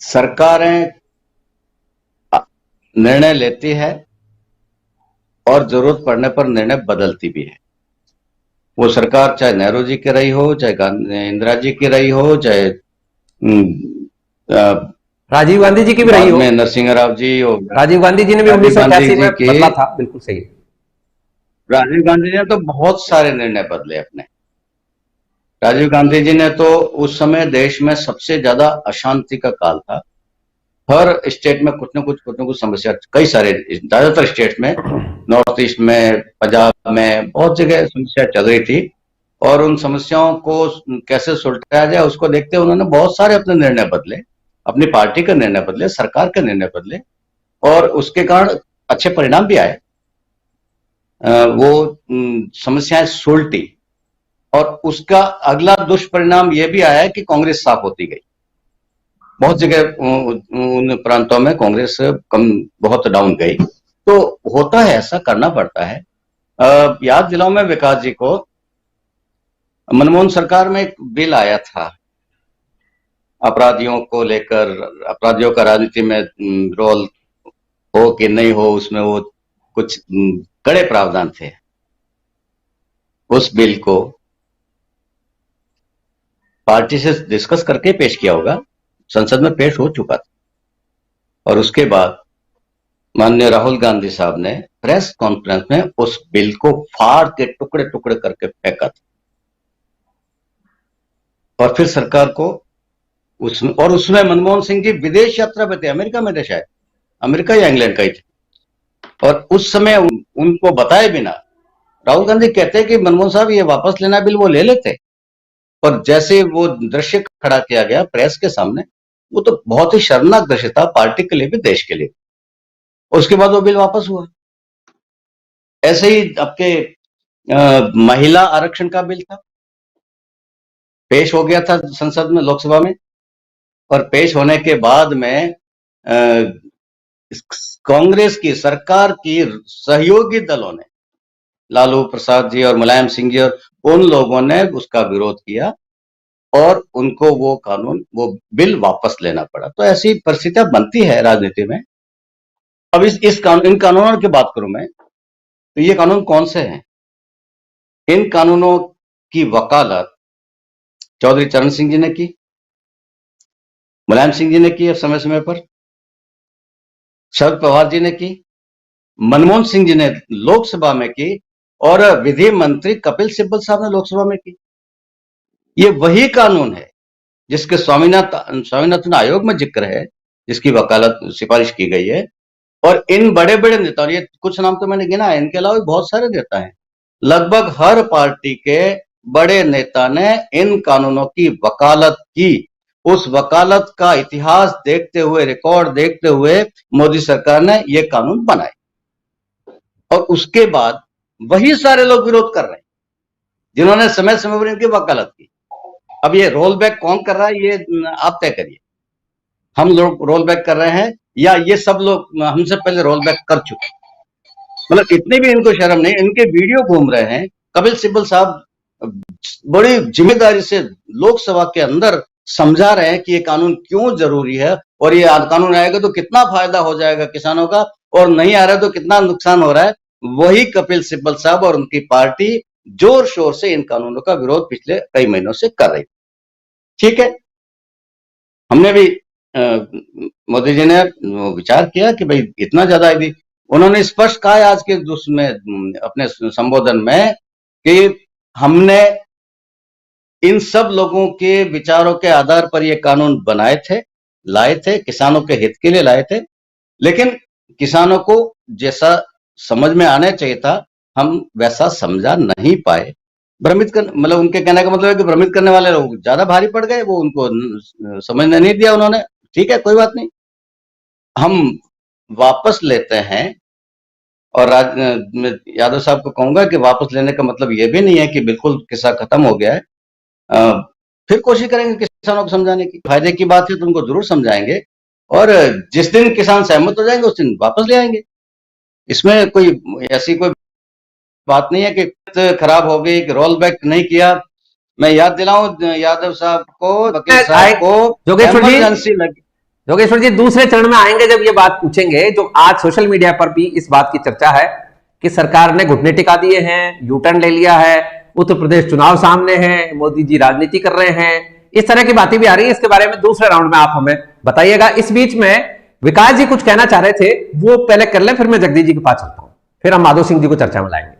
सरकारें निर्णय लेती है और जरूरत पड़ने पर निर्णय बदलती भी है। वो सरकार चाहे नेहरू जी की रही हो, चाहे इंदिरा जी की रही हो, चाहे राजीव गांधी जी की भी रही हो, नरसिंह राव जी हो। राजीव गांधी जी ने भी 1988 में बदला था, बिल्कुल सही। राजीव गांधी जी ने तो बहुत सारे निर्णय बदले अपने। राजीव गांधी जी ने तो उस समय देश में सबसे ज्यादा अशांति का काल था, हर स्टेट में कुछ न कुछ समस्या, कई सारे, ज्यादातर स्टेट में, नॉर्थ ईस्ट में, पंजाब में बहुत जगह समस्या चल रही थी, और उन समस्याओं को कैसे सुलझाया जाए उसको देखते हुए उन्होंने बहुत सारे अपने निर्णय बदले, अपनी पार्टी के निर्णय बदले, सरकार के निर्णय बदले, और उसके कारण अच्छे परिणाम भी आए। वो समस्याएं सुलटी, और उसका अगला दुष्परिणाम यह भी आया कि कांग्रेस साफ होती गई। बहुत जगह उन प्रांतों में कांग्रेस बहुत डाउन गई। तो होता है, ऐसा करना पड़ता है। याद दिलाओ मैं विकास जी को, मनमोहन सरकार में एक बिल आया था अपराधियों को लेकर, अपराधियों का राजनीति में रोल हो कि नहीं हो, उसमें वो कुछ कड़े प्रावधान थे। उस बिल को पार्टी से डिस्कस करके पेश किया होगा, संसद में पेश हो चुका था। और उसके बाद माननीय राहुल गांधी साहब ने प्रेस कॉन्फ्रेंस में उस बिल को फाड़ के टुकड़े टुकड़े करके फेंका था। और फिर सरकार को उसमें मनमोहन सिंह जी विदेश यात्रा पे थे, अमेरिका में थे शायद, अमेरिका या इंग्लैंड का ही थे। और उस समय उनको बताए बिना राहुल गांधी कहते हैं कि मनमोहन साहब ये वापस लेना बिल, वो ले लेते। और जैसे वो दृश्य खड़ा किया गया प्रेस के सामने, वो तो बहुत ही शर्मनाक दृश्य था, पार्टी के लिए भी, देश के लिए। उसके बाद वो बिल वापस हुआ। ऐसे ही आपके महिला आरक्षण का बिल था, पेश हो गया था संसद में, लोकसभा में। और पेश होने के बाद में कांग्रेस की सरकार की सहयोगी दलों ने, लालू प्रसाद जी और मुलायम सिंह जी और उन लोगों ने उसका विरोध किया और उनको वो कानून, वो बिल वापस लेना पड़ा। तो ऐसी परिस्थितियां बनती है राजनीति में। अब इन कानूनों की बात करूं मैं, तो ये कानून कौन से हैं? इन कानूनों की वकालत चौधरी चरण सिंह जी ने की, मुलायम सिंह जी ने की समय समय पर, शरद पवार जी ने की, मनमोहन सिंह जी ने लोकसभा में की, और विधि मंत्री कपिल सिब्बल साहब ने लोकसभा में की। ये वही कानून है जिसके स्वामीनाथन आयोग में जिक्र है, जिसकी वकालत सिफारिश की गई है। और इन बड़े बड़े नेताओं, ये कुछ नाम तो मैंने गिना है, इनके अलावा भी बहुत सारे नेता हैं, लगभग हर पार्टी के बड़े नेता ने इन कानूनों की वकालत की। उस वकालत का इतिहास देखते हुए, रिकॉर्ड देखते हुए मोदी सरकार ने ये कानून बनाए। और उसके बाद वही सारे लोग विरोध कर रहे हैं जिन्होंने समय समय पर इनकी वकालत की। अब ये रोल बैक कौन कर रहा है, ये आप तय करिए। हम लोग रोल बैक कर रहे हैं या ये सब लोग हमसे पहले रोल बैक कर चुके? मतलब इतनी भी इनको शर्म नहीं, इनके वीडियो घूम रहे हैं। कपिल सिब्बल साहब बड़ी जिम्मेदारी से लोकसभा के अंदर समझा रहे हैं कि ये कानून क्यों जरूरी है, और ये कानून आएगा तो कितना फायदा हो जाएगा किसानों का, और नहीं आ रहा है तो कितना नुकसान हो रहा है। वही कपिल सिब्बल साहब और उनकी पार्टी जोर शोर से इन कानूनों का विरोध पिछले कई महीनों से कर रही। ठीक है, हमने भी मोदी जी ने विचार किया कि भाई इतना ज्यादा, यदि उन्होंने स्पष्ट कहा है आज के उसमें अपने संबोधन में कि हमने इन सब लोगों के विचारों के आधार पर ये कानून बनाए थे, लाए थे, किसानों के हित के लिए लाए थे, लेकिन किसानों को जैसा समझ में आना चाहिए था हम वैसा समझा नहीं पाए। भ्रमित कर, मतलब उनके कहने का मतलब है कि भ्रमित करने वाले लोग ज्यादा भारी पड़ गए, वो उनको समझने नहीं दिया उन्होंने। ठीक है, कोई बात नहीं, हम वापस लेते हैं। और यादव साहब को कहूंगा कि वापस लेने का मतलब ये भी नहीं है कि बिल्कुल किस्सा खत्म हो गया है। फिर कोशिश करेंगे किसानों को समझाने की, फायदे की बात है तो उनको जरूर समझाएंगे, और जिस दिन किसान सहमत हो जाएंगे उस दिन वापस ले आएंगे। इसमें कोई ऐसी कोई बात नहीं है कि खराब हो गई, कि रोल बैक नहीं किया। मैं याद दिलाऊं यादव साहब को, वकील साहब को, योगेश्वर जी दूसरे चरण में आएंगे जब ये बात पूछेंगे। जो आज सोशल मीडिया पर भी इस बात की चर्चा है कि सरकार ने घुटने टिका दिए हैं, यू टर्न ले लिया है, उत्तर प्रदेश चुनाव सामने है, मोदी जी राजनीति कर रहे हैं, इस तरह की बातें भी आ रही है। इसके बारे में दूसरे राउंड में आप हमें बताइएगा। इस बीच में विकास जी कुछ कहना चाह रहे थे, वो पहले कर ले, फिर मैं जगदीश जी के पास चलता हूं, फिर हम माधव सिंह जी को चर्चा में लाएंगे।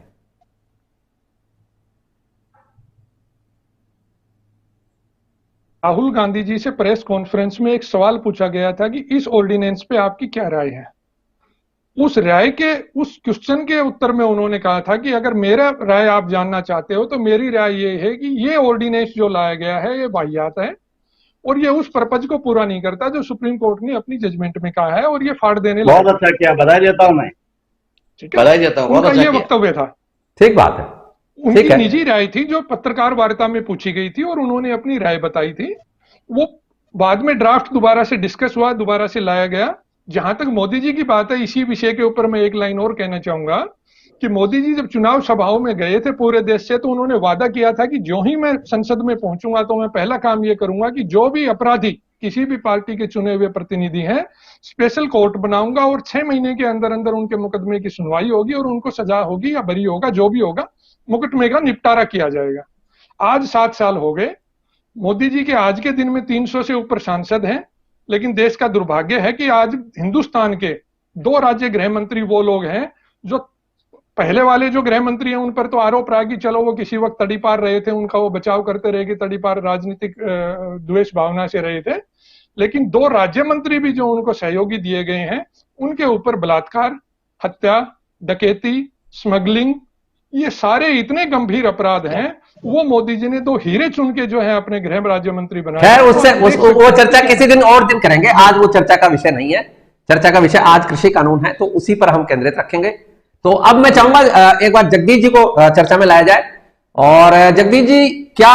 राहुल गांधी जी से प्रेस कॉन्फ्रेंस में एक सवाल पूछा गया था कि इस ऑर्डिनेंस पे आपकी क्या राय है। उस क्वेश्चन के उत्तर में उन्होंने कहा था कि अगर मेरा राय आप जानना चाहते हो तो मेरी राय ये है कि ये ऑर्डिनेंस जो लाया गया है ये वाहियात है, और ये उस पर्पज को पूरा नहीं करता जो सुप्रीम कोर्ट ने अपनी जजमेंट में कहा है, और ये फाड़ देने बहुत अच्छा किया, बधाई देता हूं मैं, ठीक है, बधाई देता हूं, उनका ये वक्तव्य था। ठीक बात है, उनकी निजी राय थी जो पत्रकार वार्ता में पूछी गई थी, और उन्होंने अपनी राय बताई थी। वो बाद में ड्राफ्ट दोबारा से डिस्कस हुआ, दोबारा से लाया गया। जहां तक मोदी जी की बात है, इसी विषय के ऊपर मैं एक लाइन और कहना चाहूंगा कि मोदी जी जब चुनाव सभाओं में गए थे पूरे देश से, तो उन्होंने वादा किया था कि जो ही मैं संसद में पहुंचूंगा तो मैं पहला काम ये करूंगा कि जो भी अपराधी किसी भी पार्टी के चुने हुए प्रतिनिधि हैं, स्पेशल कोर्ट बनाऊंगा, और 6 महीने के अंदर अंदर उनके मुकदमे की सुनवाई होगी और उनको सजा होगी या बरी होगा, जो भी होगा, मुकदमे का निपटारा किया जाएगा। आज 7 साल हो गए, मोदी जी के आज के दिन में 300 से ऊपर सांसद हैं, लेकिन देश का दुर्भाग्य है कि आज हिंदुस्तान के 2 राज्य गृह मंत्री वो लोग हैं जो पहले वाले जो गृह मंत्री हैं उन पर तो आरोप रहा कि चलो वो किसी वक्त तड़ीपार रहे थे, उनका वो बचाव करते रहे कि तड़ीपार राजनीतिक द्वेष भावना से रहे थे, लेकिन 2 राज्य मंत्री भी जो उनको सहयोगी दिए गए हैं उनके ऊपर बलात्कार, हत्या, डकैती, स्मगलिंग, ये सारे इतने गंभीर अपराध हैं। वो मोदी जी ने 2 हीरे चुन के जो है अपने गृह राज्य मंत्री बनाए। खैर उससे वो चर्चा किसी दिन और दिन करेंगे, आज वो चर्चा का विषय नहीं है। चर्चा का विषय आज कृषि कानून है, तो उसी पर हम केंद्रित रखेंगे। तो अब मैं चाहूंगा एक बार जगदीश जी को चर्चा में लाया जाए। और जगदीश जी, क्या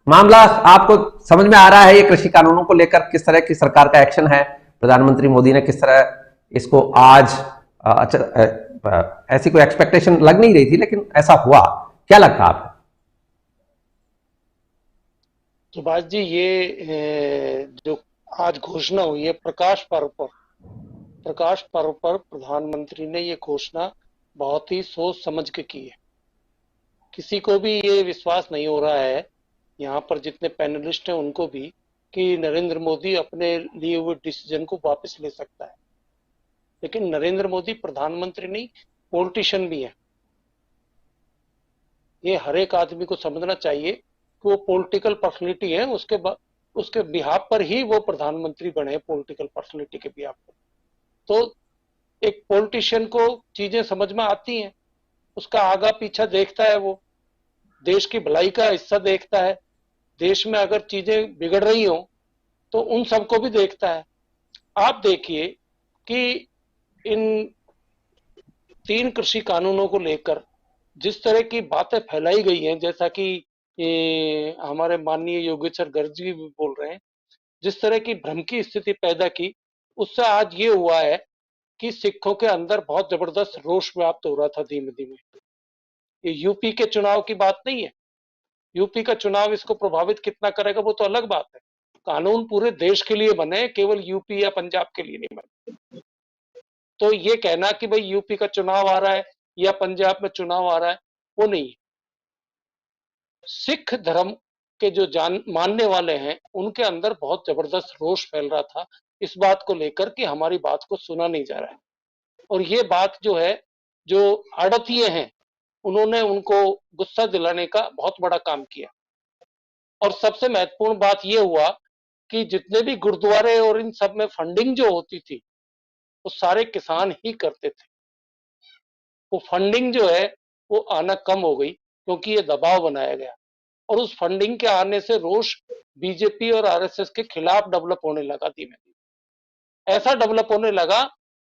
मामला आपको समझ में आ रहा है? ये कृषि कानूनों को लेकर किस तरह की सरकार का एक्शन है? प्रधानमंत्री मोदी ने किस तरह इसको आज ऐसी कोई एक्सपेक्टेशन लग नहीं रही थी, लेकिन ऐसा हुआ, क्या लगता है आपको? सुभाष जी, ये जो आज घोषणा हुई है प्रकाश पर्व पर प्रधानमंत्री ने ये घोषणा बहुत ही सोच समझ के की है। किसी को भी ये विश्वास नहीं हो रहा है, यहाँ पर जितने पैनलिस्ट हैं उनको भी, कि नरेंद्र मोदी अपने लिए हुए डिसीजन को वापस ले सकता है। लेकिन नरेंद्र मोदी प्रधानमंत्री नहीं, पॉलिटिशियन भी है। ये हर एक आदमी को समझना चाहिए कि वो पॉलिटिकल पर्सनैलिटी है, उसके बिहाफ पर ही वो प्रधानमंत्री बने, पॉलिटिकल पर्सनैलिटी के बिहाफ पर। तो एक पॉलिटिशियन को चीजें समझ में आती हैं, उसका आगा पीछा देखता है, वो देश की भलाई का हिस्सा देखता है। देश में अगर चीजें बिगड़ रही हो तो उन सबको भी देखता है। आप देखिए कि इन 3 कृषि कानूनों को लेकर जिस तरह की बातें फैलाई गई हैं, जैसा कि हमारे माननीय योगेश्वर गर्ग जी भी बोल रहे हैं, जिस तरह की भ्रम की स्थिति पैदा की, उससे आज ये हुआ है कि सिखों के अंदर बहुत जबरदस्त रोष व्याप्त हो रहा था धीमे धीमे। ये यूपी के चुनाव की बात नहीं है। यूपी का चुनाव इसको प्रभावित कितना करेगा वो तो अलग बात है। कानून पूरे देश के लिए बने, केवल यूपी या पंजाब के लिए नहीं बने। तो ये कहना कि भाई यूपी का चुनाव आ रहा है या पंजाब में चुनाव आ रहा है, वो नहीं है। सिख धर्म के जो मानने वाले हैं उनके अंदर बहुत जबरदस्त रोष फैल रहा था इस बात को लेकर कि हमारी बात को सुना नहीं जा रहा है। और ये बात जो है, जो आड़तिये हैं, उन्होंने उनको गुस्सा दिलाने का बहुत बड़ा काम किया। और सबसे महत्वपूर्ण बात यह हुआ कि जितने भी गुरुद्वारे और इन सब में फंडिंग जो होती थी वो सारे किसान ही करते थे। वो फंडिंग जो है वो आना कम हो गई क्योंकि ये दबाव बनाया गया। और उस फंडिंग के आने से रोष बीजेपी और आरएसएस के खिलाफ डेवलप होने लगा धीमे धीमे। ऐसा डेवलप होने लगा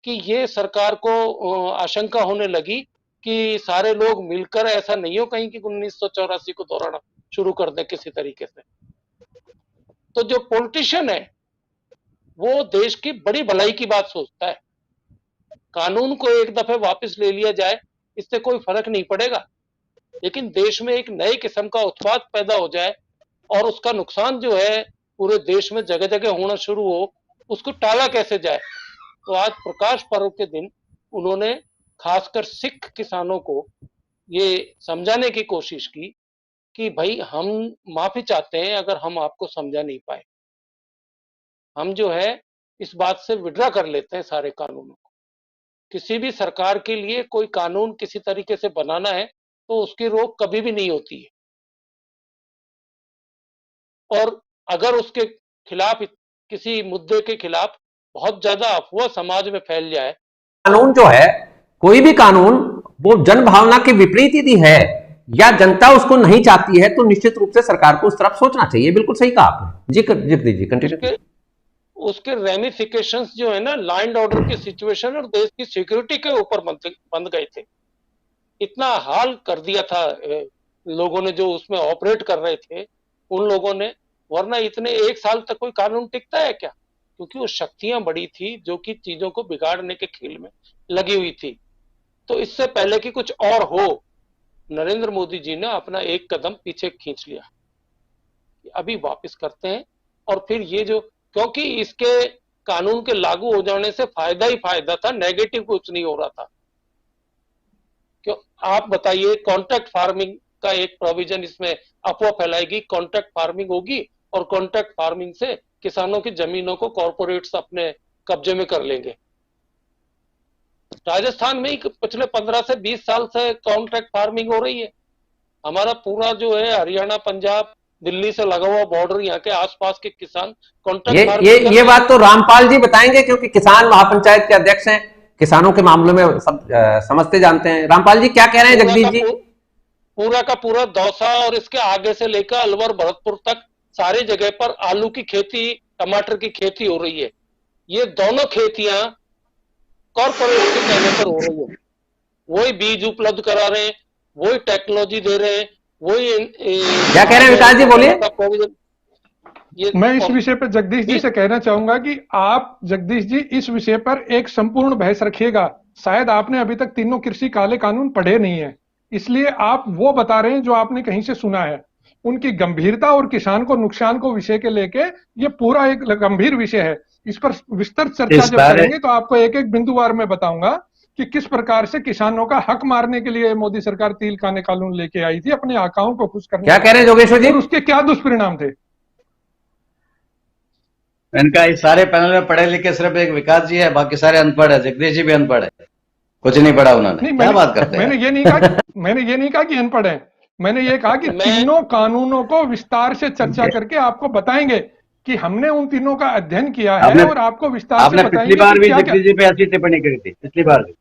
कि ये सरकार को आशंका होने लगी कि सारे लोग मिलकर ऐसा नहीं हो कहीं कि 1984 को दोहराना शुरू कर दें किसी तरीके से। तो जो पॉलिटिशियन है वो देश की बड़ी भलाई की बात सोचता है। कानून को एक दफे वापस ले लिया जाए इससे कोई फर्क नहीं पड़ेगा, लेकिन देश में एक नए किस्म का उत्पाद पैदा हो जाए और उसका नुकसान जो है पूरे देश में जगह जगह होना शुरू हो, उसको टाला कैसे जाए। तो आज प्रकाश पर्व के दिन उन्होंने खासकर सिख किसानों को ये समझाने की कोशिश की कि भाई हम माफी चाहते हैं अगर हम आपको समझा नहीं पाए। हम जो है इस बात से विड्रा कर लेते हैं सारे कानूनों को। किसी भी सरकार के लिए कोई कानून किसी तरीके से बनाना है तो उसकी रोक कभी भी नहीं होती है। और अगर उसके खिलाफ, किसी मुद्दे के खिलाफ बहुत ज्यादा अफवाह समाज में फैल जाए, कानून जो है, कोई भी कानून वो जन भावना के विपरीत यदि है या जनता उसको नहीं चाहती है तो निश्चित रूप से सरकार को उस तरफ सोचना चाहिए। बिल्कुल सही कहा आपने जी। जगदीश जी कंटिन्यू। उसके रेमिफिकेशंस जो है ना, लॉ एंड ऑर्डर की सिचुएशन और देश की सिक्योरिटी के ऊपर बंध गए थे। इतना हाल कर दिया था लोगों ने जो उसमें ऑपरेट कर रहे थे उन लोगों ने, वरना इतने 1 साल तक कोई कानून टिकता है क्या? क्योंकि वो शक्तियां बड़ी थी जो कि चीजों को बिगाड़ने के खेल में लगी हुई थी। तो इससे पहले कि कुछ और हो, नरेंद्र मोदी जी ने अपना एक कदम पीछे खींच लिया। अभी वापस करते हैं और फिर ये जो, क्योंकि इसके कानून के लागू हो जाने से फायदा ही फायदा था, नेगेटिव कुछ नहीं हो रहा था। क्यों आप बताइए, कॉन्ट्रैक्ट फार्मिंग का एक प्रोविजन इसमें अफवाह फैलाएगी, कॉन्ट्रैक्ट फार्मिंग होगी और कॉन्ट्रैक्ट फार्मिंग से किसानों की जमीनों को कॉर्पोरेट्स अपने कब्जे में कर लेंगे। राजस्थान में ही पिछले 15 से 20 साल से कॉन्ट्रैक्ट फार्मिंग हो रही है। हमारा पूरा जो है हरियाणा, पंजाब, दिल्ली से लगा हुआ बॉर्डर, यहाँ के आसपास के किसान कॉन्ट्रैक्ट फार्मिंग ये बात तो रामपाल जी बताएंगे, क्योंकि किसान महापंचायत के अध्यक्ष हैं, किसानों के मामलों में सब समझते जानते हैं। रामपाल जी क्या कह रहे हैं जगदीश जी? पूरा का पूरा दौसा और इसके आगे से लेकर अलवर, भरतपुर तक सारी जगह पर आलू की खेती, टमाटर की खेती हो रही है। ये दोनों खेतियां कॉर्पोरेट के कहने पर हो रही है। वही बीज उपलब्ध करा रहे हैं, वही टेक्नोलॉजी दे रहे हैं, वही क्या कह रहे हैं विकास जी, बोलिए। मैं इस विषय पर जगदीश जी से कहना चाहूंगा कि आप जगदीश जी इस विषय पर एक संपूर्ण बहस रखिएगा। शायद आपने अभी तक तीनों कृषि काले कानून पढ़े नहीं है, इसलिए आप वो बता रहे हैं जो आपने कहीं से सुना है। उनकी गंभीरता और किसान को नुकसान को विषय के लेके ये पूरा एक गंभीर विषय है। इस पर विस्तृत चर्चा जब करेंगे तो आपको एक एक बिंदुवार में बताऊंगा कि किस प्रकार से किसानों का हक मारने के लिए मोदी सरकार तील काने कानून लेके आई थी, अपने आकाओं को खुश करने। क्या कह रहे हैं जोगेश्वर जी? और उसके क्या दुष्परिणाम थे? इनका इस सारे पैनल में पढ़े लिखे सिर्फ एक विकास जी है, बाकी सारे अनपढ़ है। जगदीश जी भी अनपढ़ है, कुछ नहीं पढ़ा उन्होंने। क्या बात करते हैं? मैंने ये नहीं कहा कि अनपढ़ है। मैंने ये कहा कि तीनों कानूनों को विस्तार से चर्चा करके आपको बताएंगे कि हमने उन तीनों का अध्ययन किया है और आपको विस्तार से बताएंगे। पिछली बार भी जगदीश जी पे ऐसी टिप्पणी करी थी, पिछली बार भी।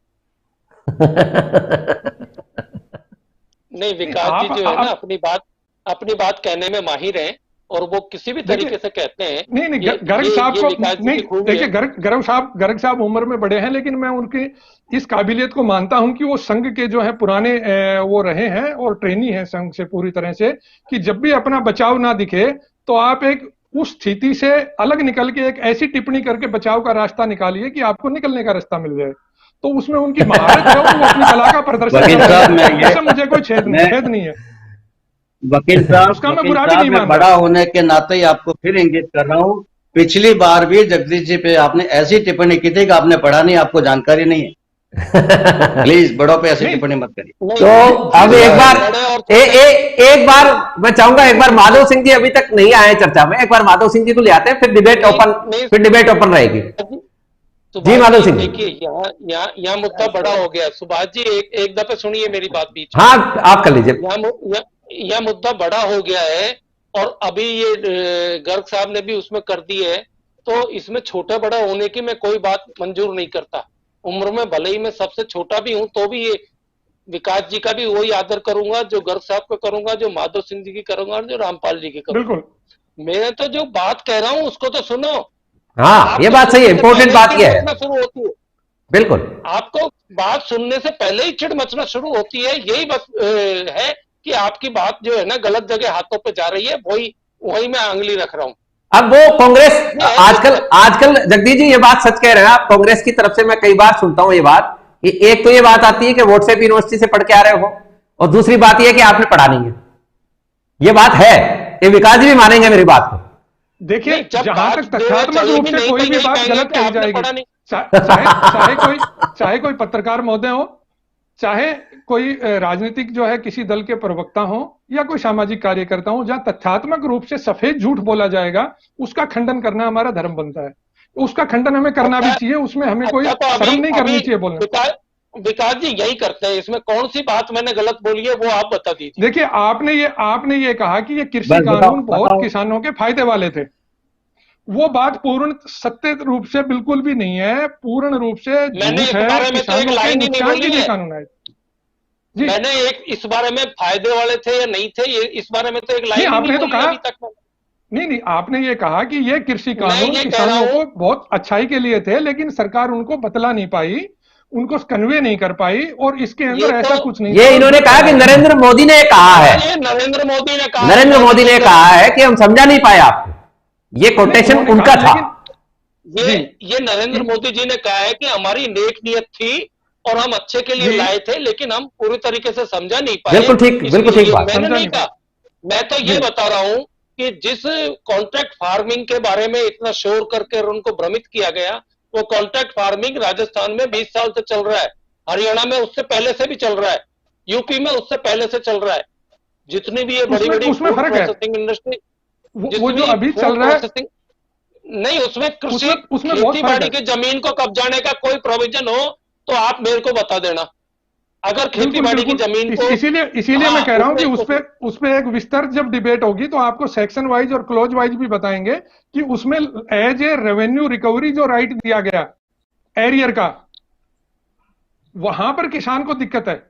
नहीं, विकास जी जो है ना अपनी बात कहने में माहिर हैं और वो किसी भी तरीके से कहते हैं। नहीं, गर्ग साहब को नहीं, देखिए गर्ग साहब उम्र में बड़े हैं, लेकिन मैं उनकी इस काबिलियत को मानता हूं कि वो संघ के जो है पुराने वो रहे हैं और ट्रेनी है संघ से पूरी तरह से, कि जब भी अपना बचाव ना दिखे तो आप एक उस स्थिति से अलग निकल के एक ऐसी टिप्पणी करके बचाव का रास्ता निकालिए कि आपको निकलने का रास्ता मिल जाए। तो उसमें उनकी महारत है, वो अपनी कला का प्रदर्शन कर रहे हैं, इससे मुझे कोई छेद नहीं है। वकील साहब, उसका मैं बुरा भी नहीं मानता। बड़ा होने के नाते ही आपको फिर इंगित कर रहा हूँ, पिछली बार भी जगदीश जी पे आपने ऐसी टिप्पणी की थी कि आपने पढ़ा नहीं, आपको जानकारी नहीं है। प्लीज बड़ों पे ऐसी टिप्पणी मत करिए। तो अब एक बार मैं चाहूंगा, एक बार माधव सिंह जी अभी तक नहीं आए चर्चा में, एक बार माधव सिंह जी को ले आते हैं, फिर डिबेट ओपन रहेगी। जी माधव सिंह, देखिए यहाँ मुद्दा बड़ा हो गया। सुभाष जी एक दफे सुनिए मेरी बात बीच। हाँ, आप कर लीजिए। यह मुद्दा बड़ा हो गया है और अभी ये गर्ग साहब ने भी उसमें कर दी है, तो इसमें छोटा बड़ा होने की मैं कोई बात मंजूर नहीं करता। उम्र में भले ही मैं सबसे छोटा भी हूं, तो भी ये विकास जी का भी वही आदर करूंगा जो गर्ग साहब का करूंगा, जो माधव सिंह जी की करूंगा और जो रामपाल जी की करूंगा। बिल्कुल, मैं तो जो बात कह रहा हूं उसको तो सुनो। हाँ, ये बात सही है, इंपॉर्टेंट बात ये है। शुरू होती है, बिल्कुल, आपको बात सुनने से पहले ही चिढ़ मचना शुरू होती है। यही बस है कि आपकी बात जो है ना गलत जगह हाथों पे जा रही है, वही मैं आंगली रख रहा हूं। अब वो कांग्रेस आजकल जगदीश जी ये बात सच कह रहे हैं आप। कांग्रेस की तरफ से मैं कई बार सुनता हूं ये बात, एक तो ये बात आती है कि व्हाट्सएप यूनिवर्सिटी से पढ़ के आ रहे हो, और दूसरी बात यह कि आपने पढ़ा नहीं है। ये बात है, ये विकास जी भी मानेंगे मेरी बात को। देखिए, जहां तक तथ्यात्मक रूप से कोई भी बात गलत कही जाएगी, चाहे कोई पत्रकार महोदय हो, चाहे कोई राजनीतिक जो है किसी दल के प्रवक्ता हो, या कोई सामाजिक कार्यकर्ता हो, जहां तथ्यात्मक रूप से सफेद झूठ बोला जाएगा उसका खंडन करना हमारा धर्म बनता है। उसका खंडन हमें करना भी चाहिए, उसमें हमें कोई शर्म नहीं करनी चाहिए बोलना। विकास जी यही करते हैं, इसमें कौन सी बात मैंने गलत बोली है वो आप बता दीजिए। देखिए, आपने ये कहा कि ये कृषि कानून बहुत किसानों के फायदे वाले थे। वो बात पूर्ण सत्य रूप से बिल्कुल भी नहीं है, पूर्ण रूप से झूठ है। किसानों के नुकसान के लिए कानून है जी। मैंने इस बारे में फायदे वाले थे या नहीं थे, ये इस बारे में तो एक लाइन आपने तो कहा नहीं, आपने ये कहा कि ये कृषि कानून किसानों को बहुत अच्छाई के लिए थे, लेकिन सरकार उनको बतला नहीं पाई, उनको कन्वे नहीं कर पाई, और इसके अंदर ऐसा कुछ नहीं। ये इन्होंने कहा कि नरेंद्र मोदी ने कहा है, नरेंद्र मोदी ने कहा है कि हम समझा नहीं पाए आपको। ये कोटेशन उनका था। ये नरेंद्र मोदी जी ने कहा है कि हमारी नेक नियत थी और हम अच्छे के लिए लाए थे, लेकिन हम पूरी तरीके से समझा नहीं पाए। बिल्कुल ठीक बात। मैंने नहीं कहा, मैं तो ये बता रहा हूं कि जिस कॉन्ट्रैक्ट फार्मिंग के बारे में इतना शोर करके उनको भ्रमित किया गया, वो कॉन्ट्रैक्ट फार्मिंग राजस्थान में 20 साल से चल रहा है, हरियाणा में उससे पहले से भी चल रहा है, यूपी में उससे पहले से चल रहा है। जितनी भी ये बड़ी बड़ी उसमें फर्क है, प्रोसेसिंग इंडस्ट्री, वो जो अभी चल रहा है नहीं, उसमें कृषि उसमें बहुत खेती फर्क बाड़ी है। की जमीन को कब्जाने का कोई प्रोविजन हो तो आप मेरे को बता देना। अगर खेती बिल्कुल बाड़ी की बिल्कुल, जमीन को इसीलिए हाँ, मैं कह रहा हूं कि उसमें उस पे एक विस्तृत जब डिबेट होगी तो आपको सेक्शन वाइज और क्लोज वाइज भी बताएंगे कि उसमें एज ए रेवेन्यू रिकवरी जो राइट दिया गया एरियर का, वहां पर किसान को दिक्कत है।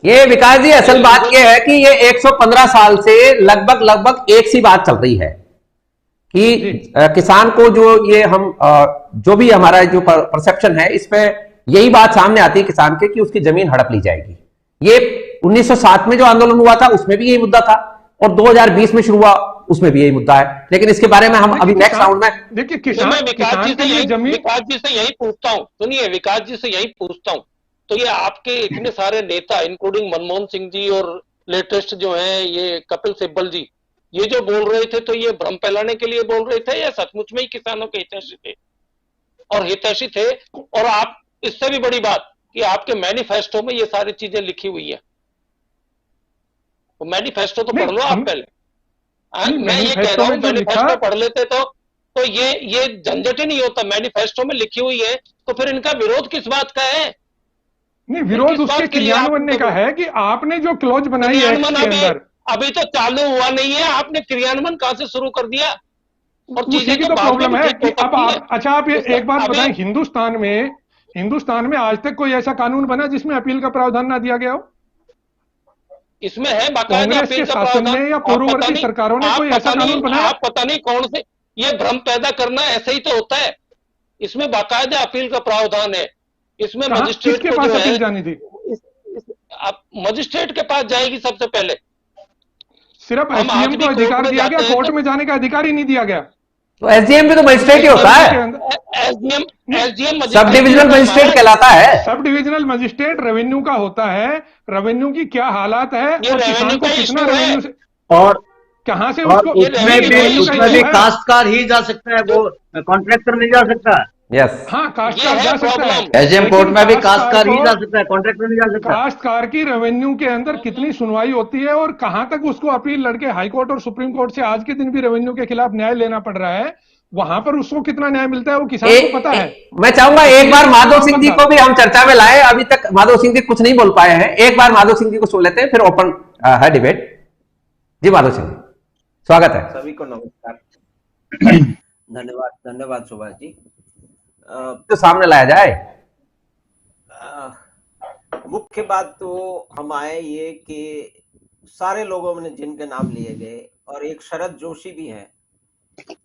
ये विकास जी असल बात ये है कि ये 115 साल से लगभग एक सी बात चल रही है कि किसान को जो ये हम जो भी हमारा जो परसेप्शन है इस पे यही बात सामने आती है किसान के कि उसकी जमीन हड़प ली जाएगी। ये 1907 में जो आंदोलन हुआ था उसमें भी यही मुद्दा था और 2020 में शुरू हुआ उसमें भी यही मुद्दा है, लेकिन इसके बारे में हम अभी नेक्स्ट राउंड में देखिए किसान के लिए जमीन। विकास जी से यही पूछता हूं, सुनिए विकास जी से यही पूछता हूं, तो ये आपके इतने सारे नेता इंक्लूडिंग मनमोहन सिंह जी और लेटेस्ट जो हैं ये कपिल सिब्बल जी, ये जो बोल रहे थे तो ये भ्रम फैलाने के लिए बोल रहे थे या सचमुच में ही किसानों के हितैषी थे? और हितैषी थे, और आप इससे भी बड़ी बात कि आपके मैनिफेस्टो में ये सारी चीजें लिखी हुई है, तो मैनिफेस्टो तो पढ़ लो आप पहले। मैं ये कह रहा हूं मैनिफेस्टो पढ़ लेते तो ये झंझट ही नहीं होता। मैनिफेस्टो में लिखी हुई है तो फिर इनका विरोध किस बात का है? नहीं, विरोध उसके क्रियान्वयन का है कि आपने जो क्लॉज बनाई है इसके अंदर अभी तो चालू हुआ नहीं है, आपने क्रियान्वयन कहां से शुरू कर दिया? और उसी की तो प्रॉब्लम है कि अब आप अच्छा आप एक बात बताएं, हिंदुस्तान में आज तक कोई ऐसा कानून बना जिसमें अपील का प्रावधान ना दिया गया हो? इसमें है कांग्रेस के शासन में या पूर्ववर्ती सरकारों ने कोई ऐसा कानून बनाया? आप पता नहीं कौन से, ये भ्रम पैदा करना ऐसे ही तो होता है। इसमें बाकायदा अपील का प्रावधान है, इसमें मजिस्ट्रेट के पास अपील जानी थी? आप मजिस्ट्रेट के पास जाएगी सबसे पहले। सिर्फ एसडीएम को अधिकार दिया गया, कोर्ट में जाने का अधिकार ही नहीं दिया गया। तो एसडीएम भी तो मजिस्ट्रेट ही होता है, एसडीएम सब डिविजनल मजिस्ट्रेट कहलाता है। सब डिविजनल मजिस्ट्रेट रेवेन्यू का होता है। रेवेन्यू की क्या हालात है और किसान को कितना रेवेन्यू से और कहां से और उसको उसमें भी काश्तकार ही जा सकता है, वो कॉन्ट्रैक्टर नहीं जा सकता। यस, हाँ, काश्तकार जा सकता है, एसडीएम कोर्ट में भी काश्तकार ही जा सकता है, कॉन्ट्रैक्टर नहीं जा सकता। काश्तकार की रेवेन्यू के अंदर कितनी सुनवाई होती है और कहां तक उसको अपील लड़के हाई कोर्ट और सुप्रीम कोर्ट से आज के दिन भी रेवेन्यू के खिलाफ न्याय लेना पड़ रहा है, वहां पर उसको कितना न्याय मिलता है वो किसान को पता है। मैं चाहूंगा एक बार माधव सिंह जी को भी हम चर्चा में लाए, अभी तक माधव सिंह जी कुछ नहीं बोल पाए हैं, एक बार माधव सिंह जी को सुन लेते हैं फिर ओपन है डिबेट। जी माधव सिंह जी, स्वागत है। सभी को नमस्कार। धन्यवाद सुभाष जी। तो सामने लाया जाए। मुख्य बात तो हम आए ये कि सारे लोगों ने जिनके नाम लिए गए और एक शरद जोशी भी हैं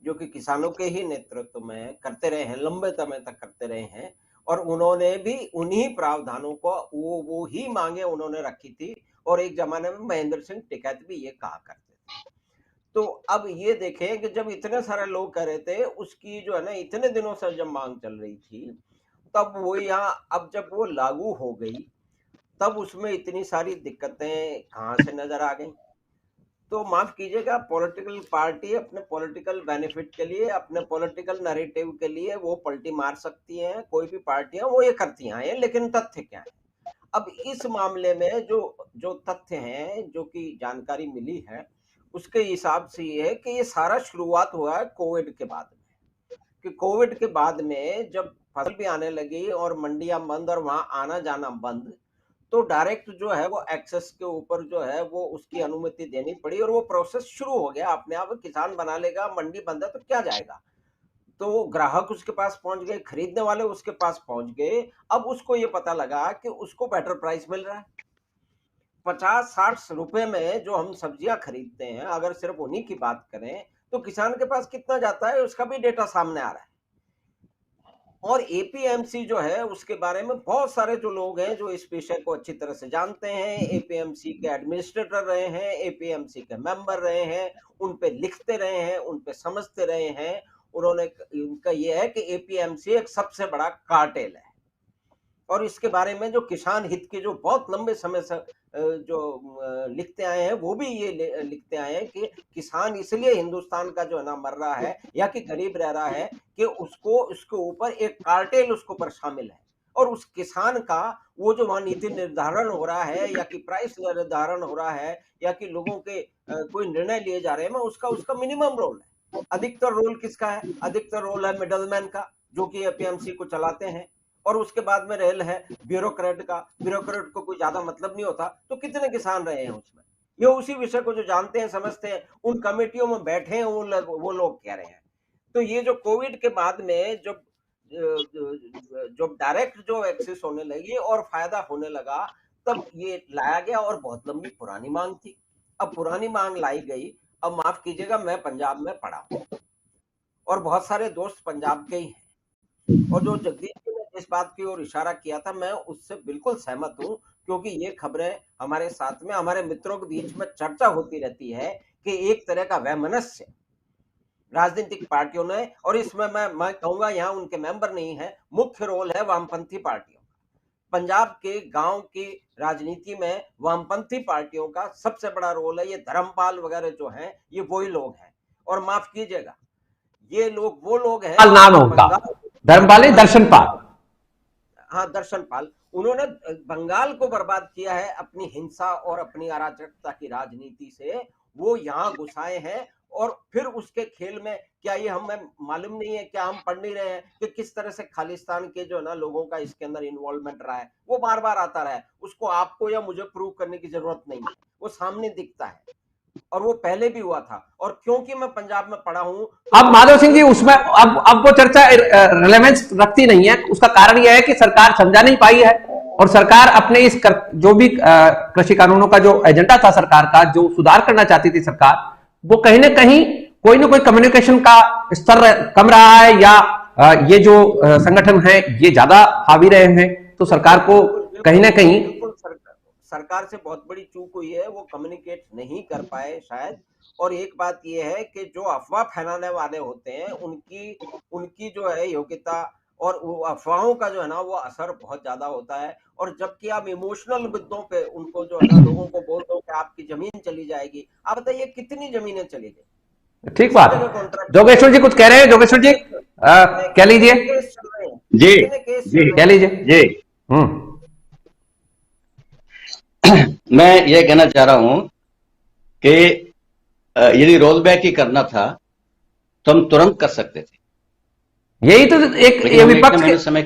जो कि किसानों के ही नेतृत्व में करते रहे हैं, लंबे समय तक करते रहे हैं, और उन्होंने भी उन्हीं प्रावधानों को वो ही मांगे उन्होंने रखी थी, और एक जमाने में महेंद्र सिंह टिकैत भी ये कहा करते थे। तो अब ये देखें कि जब इतने सारे लोग कह रहे थे, उसकी जो है ना इतने दिनों से जब मांग चल रही थी, तब वो यहाँ अब जब वो लागू हो गई तब उसमें इतनी सारी दिक्कतें कहाँ से नजर आ गई। तो माफ कीजिएगा, पॉलिटिकल पार्टी अपने पॉलिटिकल बेनिफिट के लिए, अपने पॉलिटिकल नैरेटिव के लिए वो पलटी मार सकती हैं, कोई भी पार्टियां वो ये करती हैं, लेकिन तथ्य क्या है? अब इस मामले में जो तथ्य हैं, जो कि जानकारी मिली है, उसके हिसाब से ये है कि ये सारा शुरुआत हुआ है कोविड के बाद में, कि कोविड के बाद में जब फसल भी आने लगी और मंडियां बंद और वहां आना जाना बंद, तो डायरेक्ट जो है वो एक्सेस के ऊपर जो है वो उसकी अनुमति देनी पड़ी और वो प्रोसेस शुरू हो गया अपने आप। किसान बना लेगा, मंडी बंद है तो क्या जाएगा, तो ग्राहक उसके पास पहुंच गए, खरीदने वाले उसके पास पहुंच गए। अब उसको ये पता लगा कि उसको बेटर प्राइस मिल रहा है। 50-60 रुपए में जो हम सब्जियां खरीदते हैं, अगर सिर्फ उन्हीं की बात करें तो किसान के पास कितना जाता है उसका भी डेटा सामने आ रहा है। और एपीएमसी जो है उसके बारे में बहुत सारे जो लोग हैं जो इस विषय को अच्छी तरह से जानते हैं, एपीएमसी के एडमिनिस्ट्रेटर रहे हैं, एपीएमसी के मेंबर रहे हैं, उन पे लिखते रहे हैं, उन पे समझते रहे हैं। उन्होंने उनका यह है कि एपीएमसी एक सबसे बड़ा कार्टेल है, और इसके बारे में जो किसान हित के जो बहुत लंबे समय से जो लिखते आए हैं वो भी ये लिखते आए हैं कि किसान इसलिए हिंदुस्तान का जो है ना मर रहा है या कि गरीब रह रहा है कि उसको उसके ऊपर एक कार्टेल उसके ऊपर शामिल है, और उस किसान का वो जो वहां नीति निर्धारण हो रहा है या कि प्राइस निर्धारण हो रहा है या कि लोगों के कोई निर्णय लिए जा रहे हैं, उसका उसका मिनिमम रोल है। अधिकतर रोल किसका है? अधिकतर रोल है मिडलमैन का, जो कि एपीएमसी को चलाते हैं, और उसके बाद में रेल है ब्यूरोक्रेट का। ब्यूरोक्रेट को कोई ज्यादा मतलब नहीं होता, तो कितने किसान रहे हैं उसमें? ये उसी विषय को जो जानते हैं, समझते हैं, उन कमेटियों में बैठे हैं, वो लोग कह रहे हैं। तो ये जो कोविड के बाद में जो डायरेक्ट जो एक्सेस होने लगी और फायदा होने लगा, तब ये लाया गया, और बहुत लंबी पुरानी मांग थी। अब पुरानी मांग लाई गई। अब माफ कीजिएगा, मैं पंजाब में पढ़ा हूं और बहुत सारे दोस्त पंजाब के ही हैं, और जो जगदीश जी ने जिस बात की ओर इशारा किया था, मैं उससे बिल्कुल सहमत हूं, क्योंकि ये खबरें हमारे साथ में, हमारे मित्रों के बीच में चर्चा होती रहती है कि एक तरह का वैमनस्य राजनीतिक पार्टियों ने, और इसमें मैं कहूंगा यहाँ उनके मेंबर नहीं है, मुख्य रोल है वामपंथी पार्टियों का। पंजाब के गांव की राजनीति में वामपंथी पार्टियों का सबसे बड़ा रोल है। ये धर्मपाल वगैरह जो हैं, ये वही लोग हैं, और माफ कीजिएगा, ये लोग वो लोग हैं, नाम है उनका, धर्मपाल, दर्शनपाल। हाँ, दर्शनपाल। उन्होंने बंगाल को बर्बाद किया है अपनी हिंसा और अपनी अराजकता की राजनीति से। वो यहाँ घुसाए हैं, और फिर उसके खेल में क्या ये हमें मालूम नहीं है, क्या हम पढ़ नहीं रहे हैं कि किस तरह से खालिस्तान के जो ना लोगों का इसके अंदर इन्वॉल्वमेंट रहा है? वो बार बार आता रहा है, उसको आपको या मुझे प्रूव करने की जरूरत नहीं है, वो सामने दिखता है, और वो पहले भी हुआ था। और क्योंकि मैं पंजाब में पढ़ा हूं, अब माधव सिंह जी, उसमें अब वो चर्चा रिलेवेंस रखती नहीं है। उसका कारण यह है कि सरकार समझा नहीं पाई है, और सरकार अपने इस जो भी कृषि कानूनों का जो एजेंडा था सरकार का, जो सुधार करना चाहती थी सरकार, वो कहीं ना कहीं कोई ना कोई कम्युनिकेशन का स्तर कम रहा है, या ये जो संगठन है ये ज्यादा हावी रहे हैं, तो सरकार को कहीं ना कहीं सरकार से बहुत बड़ी चूक हुई है, वो कम्युनिकेट नहीं कर पाए शायद। और एक बात ये है कि जो अफवाह फैलाने वाले होते हैं, उनकी जो है योग्यता और वो अफवाहों का जो है ना, वो असर बहुत ज्यादा होता है। और जबकि आप इमोशनल मुद्दों पे उनको जो है ना, लोगों को बोल दो कि आपकी जमीन चली जाएगी, आप बताइए कितनी जमीनें चली गई? ठीक बात। जोगेश्वर जी कुछ कह रहे हैं? जोगेश्वर जी कह लीजिए जी, कह लीजिए जी। मैं ये कहना चाह रहा हूं कि यदि रोल बैक ही करना था तो हम तुरंत कर सकते थे। यही तो एक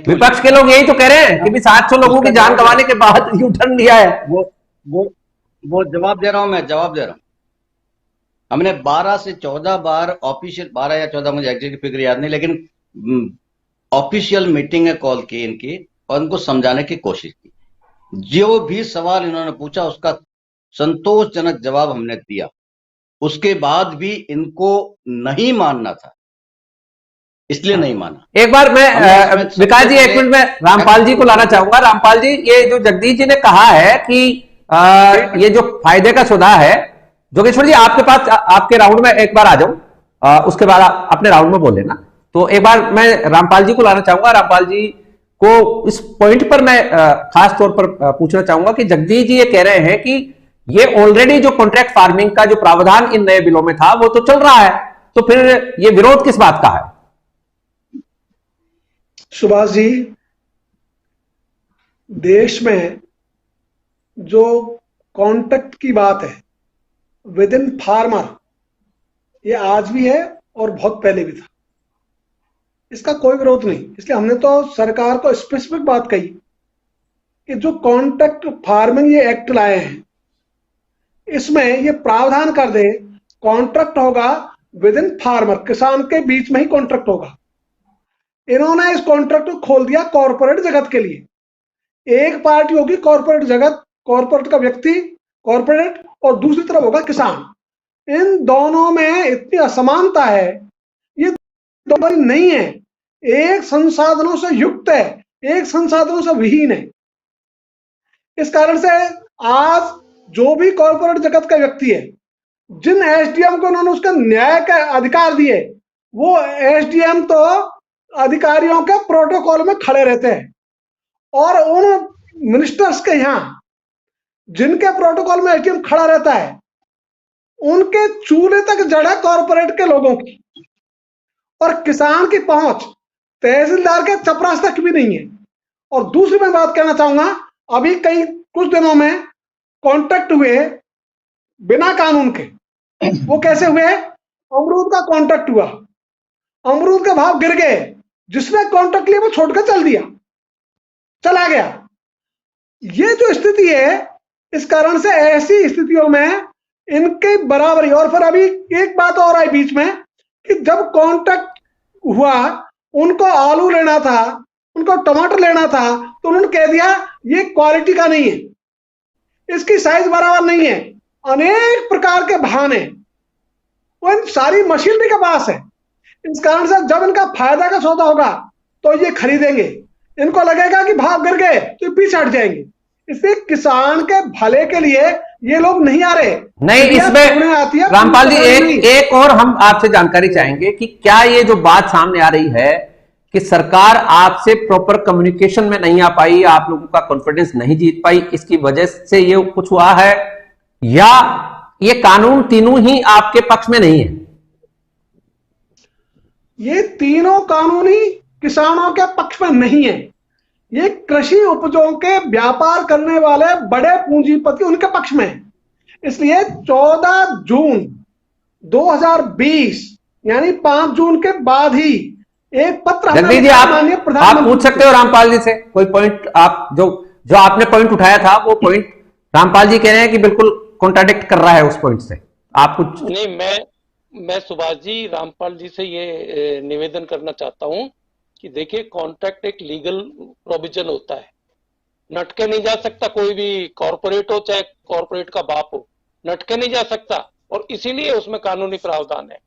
विपक्ष के लोग यही तो कह रहे हैं कि 700 लोगों की जान गंवाने के बाद यू टर्न लिया है। वो जवाब दे रहा हूं, मैं जवाब दे रहा हूं। हमने 12 से 14 बार ऑफिशियल, 12 या 14 मुझे एग्जैक्ट फिगर याद नहीं, लेकिन ऑफिशियल मीटिंग कॉल की इनकी और उनको समझाने की कोशिश की। जो भी सवाल इन्होंने पूछा उसका संतोषजनक जवाब हमने दिया। उसके बाद भी इनको नहीं मानना था, इसलिए नहीं माना। एक बार मैं विकास जी, एक मिनट में रामपाल जी को लाना चाहूंगा। रामपाल जी, ये जो जगदीश जी ने कहा है कि ये जो फायदे का सौदा है, जोगेश्वर जी आपके पास, आपके राउंड में एक बार आ जाऊं, उसके बाद अपने राउंड में बोल लेना। तो एक बार मैं रामपाल जी को लाना चाहूंगा। रामपाल जी को इस पॉइंट पर मैं खास तौर पर पूछना चाहूंगा कि जगदीश जी ये कह रहे हैं कि ये ऑलरेडी जो कॉन्ट्रैक्ट फार्मिंग का जो प्रावधान इन नए बिलों में था वो तो चल रहा है, तो फिर ये विरोध किस बात का है? सुभाष जी, देश में जो कॉन्ट्रैक्ट की बात है विद इन फार्मर, ये आज भी है और बहुत पहले भी था, इसका कोई विरोध नहीं। इसलिए हमने तो सरकार को स्पेसिफिक बात कही कि जो कॉन्ट्रैक्ट फार्मिंग ये एक्ट लाए हैं, इसमें ये प्रावधान कर दे कॉन्ट्रैक्ट होगा विद इन फार्मर, किसान के बीच में ही कॉन्ट्रैक्ट होगा। इन्होंने इस कॉन्ट्रैक्ट को खोल दिया कॉर्पोरेट जगत के लिए। एक पार्टी होगी कॉर्पोरेट जगत, कॉर्पोरेट का व्यक्ति कॉर्पोरेट, और दूसरी तरफ होगा किसान। इन दोनों में इतनी असमानता है, ये दोनों नहीं है। एक संसाधनों से युक्त है, एक संसाधनों से विहीन है। इस कारण से आज जो भी कॉर्पोरेट जगत का व्यक्ति है, जिन एसडीएम को उन्होंने उसका न्याय का अधिकार दिए, वो एसडीएम तो अधिकारियों के प्रोटोकॉल में खड़े रहते हैं, और उन मिनिस्टर्स के यहां जिनके प्रोटोकॉल में एसडीएम खड़ा रहता है, उनके चूल्हे तक जड़ा कॉर्पोरेट के लोगों की, और किसान की पहुंच तहसीलदार के चपरास तक भी नहीं है। और दूसरी मैं बात कहना चाहूंगा, अभी कुछ दिनों में कॉन्ट्रैक्ट हुए बिना कानून के। वो कैसे हुए? अमरूद का कॉन्ट्रैक्ट हुआ, अमरूद के भाव गिर गए, जिसने कॉन्ट्रैक्ट लिया वो छोड़कर चला गया। ये जो स्थिति है, इस कारण से ऐसी स्थितियों में इनके बराबरी। और फिर अभी एक बात और आई बीच में कि जब कॉन्ट्रैक्ट हुआ, उनको आलू लेना था, उनको टमाटर लेना था, तो उन्होंने कह दिया ये क्वालिटी का नहीं है, इसकी साइज बराबर नहीं है, अनेक प्रकार के बहाने वो इन सारी मशीनरी के पास है। इस कारण से जब इनका फायदा का सौदा होगा तो ये खरीदेंगे, इनको लगेगा कि भाव गिर गए तो ये पीछे हट जाएंगे। इसलिए किसान के भले के लिए ये लोग नहीं आ रहे। नहीं, इसमें आती है रामपाल जी एक और हम आपसे जानकारी चाहेंगे कि क्या ये जो बात सामने आ रही है कि सरकार आपसे प्रॉपर कम्युनिकेशन में नहीं आ पाई, आप लोगों का कॉन्फिडेंस नहीं जीत पाई, इसकी वजह से ये कुछ हुआ है, या ये कानून तीनों ही आपके पक्ष में नहीं है? ये तीनों कानूनी किसानों के पक्ष में नहीं है। ये कृषि उपजों के व्यापार करने वाले बड़े पूंजीपति उनके पक्ष में है। इसलिए 14 जून 2020 यानी 5 जून के बाद ही एक पत्र जगदीश जी आप पूछ सकते हो रामपाल जी से कोई पॉइंट। आप जो आपने पॉइंट उठाया था वो पॉइंट रामपाल जी कह रहे हैं कि बिल्कुल कॉन्ट्राडिक्ट कर रहा है उस पॉइंट से। आप कुछ नहीं, मैं सुभाष जी रामपाल जी से ये निवेदन करना चाहता हूं कि देखिए, कॉन्ट्रैक्ट एक लीगल प्रोविजन होता है, नटके नहीं जा सकता। कोई भी कॉर्पोरेट हो चाहे कॉर्पोरेट का बाप हो, नटके नहीं जा सकता, और इसीलिए उसमें कानूनी प्रावधान है।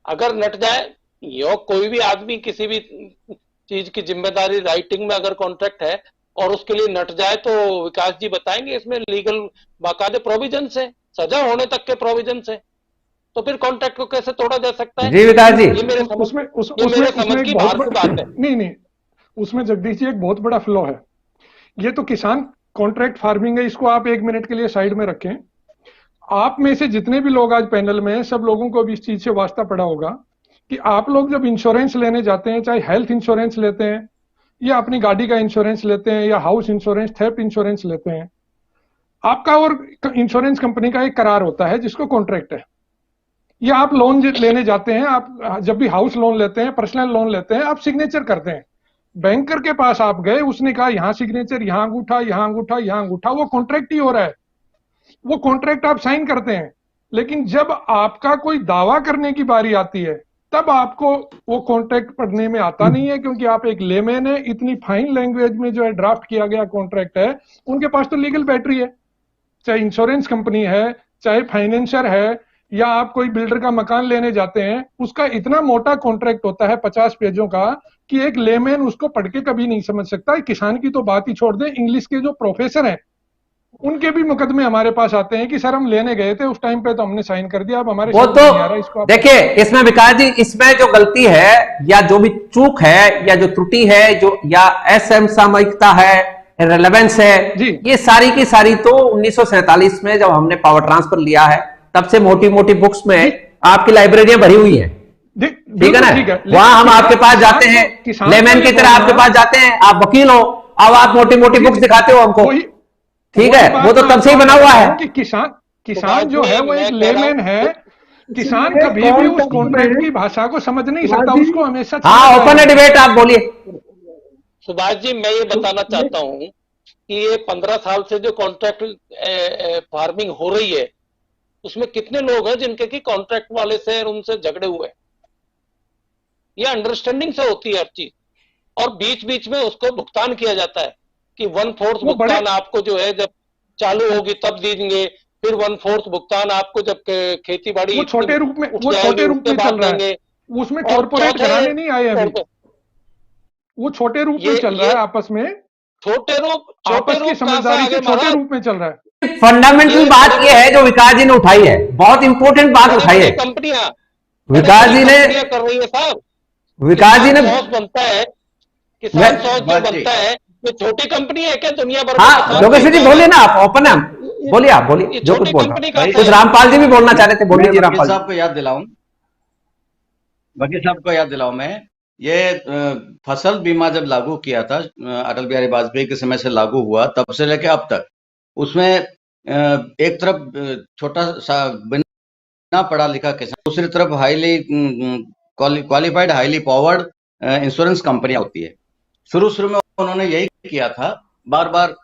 अगर नट जाए, यो कोई भी आदमी किसी भी चीज की जिम्मेदारी राइटिंग में अगर कॉन्ट्रैक्ट है और उसके लिए नट जाए, तो विकास जी बताएंगे इसमें लीगल बाकायदे प्रोविजन है, सजा होने तक के प्रोविजन है। तो फिर कॉन्ट्रैक्ट को कैसे तोड़ा जा सकता है? जी विकास जी, ये मेरे समझ की बाहर की बात है। नहीं, उसमें जगदीश जी एक बहुत बड़ा फ्लॉ है। ये तो किसान कॉन्ट्रैक्ट फार्मिंग है, इसको आप 1 मिनट के लिए साइड में रखें। आप में से जितने भी लोग आज पैनल में हैं, सब लोगों को भी इस चीज से वास्ता पड़ा होगा कि आप लोग जब इंश्योरेंस लेने जाते हैं, चाहे हेल्थ इंश्योरेंस लेते हैं या अपनी गाड़ी का इंश्योरेंस लेते हैं या हाउस इंश्योरेंस, थेफ्ट इंश्योरेंस लेते हैं, आपका और इंश्योरेंस कंपनी का एक करार होता है जिसको कॉन्ट्रैक्ट है। या आप लोन लेने जाते हैं, आप जब भी हाउस लोन लेते हैं, पर्सनल लोन लेते हैं, आप सिग्नेचर करते हैं। बैंकर के पास आप गए, उसने कहा यहां सिग्नेचर, यहां अंगूठा, यहां अंगूठा, यहां अंगूठा, वो कॉन्ट्रैक्ट ही हो रहा है, वो कॉन्ट्रैक्ट आप साइन करते हैं। लेकिन जब आपका कोई दावा करने की बारी आती है, तब आपको वो कॉन्ट्रैक्ट पढ़ने में आता नहीं है, क्योंकि आप एक लेमैन है। इतनी फाइन लैंग्वेज में जो है ड्राफ्ट किया गया कॉन्ट्रैक्ट है, उनके पास तो लीगल बैटरी है। चाहे इंश्योरेंस कंपनी है, चाहे फाइनेंसर है, या आप कोई बिल्डर का मकान लेने जाते हैं, उसका इतना मोटा कॉन्ट्रैक्ट होता है 50 पेजों का कि एक लेमैन उसको पढ़ के कभी नहीं समझ सकता। किसान की तो बात ही छोड़ दें, इंग्लिश के जो प्रोफेसर हैं उनके भी मुकदमे हमारे पास आते हैं कि सर हम लेने गए थे, उस टाइम पे तो हमने साइन कर दिया, अब हमारे वो तो नहीं आ रहा। इसको देखिए, इसमें विकास जी, इसमें जो गलती है या जो भी चूक है या जो त्रुटि है, जो या असमसामयिकता है, रेलेवेंस है, ये सारी की सारी तो 1947 में जब हमने पावर ट्रांसफर लिया है, तब से मोटी मोटी बुक्स में आपकी लाइब्रेरियां भरी हुई हैं, ठीक है ना? वहां हम आपके पास जाते हैं, लेमैन की तरह आपके पास जाते हैं, आप वकील हो, अब आप मोटी मोटी बुक्स दिखाते हो हमको, ठीक है? वो तो तब से ही बना हुआ है कि किसान जो है वो एक लेमैन है। किसान कभी भी उस कॉन्ट्रैक्ट की भाषा को समझ नहीं सकता, उसको हमेशा ओपन डिबेट। आप बोलिए सुभाष जी। मैं ये बताना चाहता हूं कि ये 15 साल से जो कॉन्ट्रैक्ट फार्मिंग हो रही है, उसमें कितने लोग हैं जिनके की कॉन्ट्रैक्ट वाले से और उनसे झगड़े हुए। ये अंडरस्टैंडिंग से होती है हर चीज, और बीच बीच में उसको भुगतान किया जाता है कि 1/4 भुगतान आपको जो है जब चालू होगी तब देंगे, फिर 1/4 भुगतान आपको जब खेती बाड़ी छोटे रूप में चल रहा है, उसमें कॉर्पोरेट घराने नहीं आए अभी, वो छोटे रूप में चल रहा है, आपस में छोटे रूप की समझदारी से छोटे रूप में चल रहा है। फंडामेंटल बात यह है जो विकास जी ने उठाई है, बहुत इंपॉर्टेंट बात उठाई है कंपनियां, विकास जी ने कर रही है साहब। विकास जी ने बनता है, किसान सॉस जो बनता है, ये छोटी कंपनी है क्या दुनिया भर? हाँ योगेश्वर जी बोलिए ना, आप ओपन है, बोलिए, आप बोलिए जो कुछ बोल रहा है। कुछ रामपाल जी भी बोलना चाह रहे थे, बोलिए जी रामपाल साहब को याद दिलाऊं, वकील साहब को याद दिलाऊं मैं ये फसल बीमा जब लागू किया था, अटल बिहारी वाजपेयी के समय से लागू हुआ, तब से लेकर अब तक उसमें एक तरफ छोटा सा बिना पढ़ा लिखा किसान, दूसरी तरफ highly qualified, highly powered insurance कंपनियां होती है। शुरू में उन्होंने यही किया था, बार बार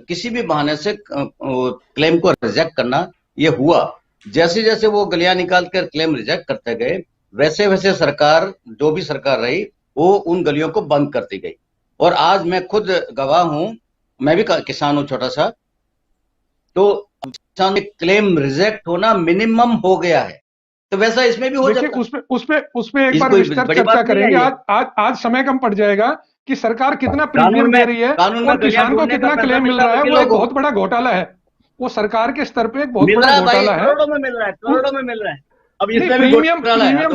किसी भी बहाने से क्लेम को रिजेक्ट करना। ये हुआ, जैसे जैसे वो गलियां निकाल कर क्लेम रिजेक्ट करते गए, वैसे वैसे सरकार, जो भी सरकार रही, वो उन गलियों को बंद करती गई। और आज मैं खुद गवाह हूं, मैं भी किसान हूं छोटा सा, तो किसान क्लेम रिजेक्ट होना मिनिमम हो गया है, तो वैसा इसमें भी हो जाता है। उस पे एक बार विस्तार चर्चा करेंगे। आज समय कम पड़ जाएगा कि सरकार कितना प्रीमियम दे रही है और किसान को कितना क्लेम मिल रहा है। वो एक बहुत बड़ा घोटाला है, वो सरकार के स्तर पे एक बहुत बड़ा घोटाला है। करोड़ों में मिल रहा है, करोड़ों में मिल रहा है। अब प्रीमियम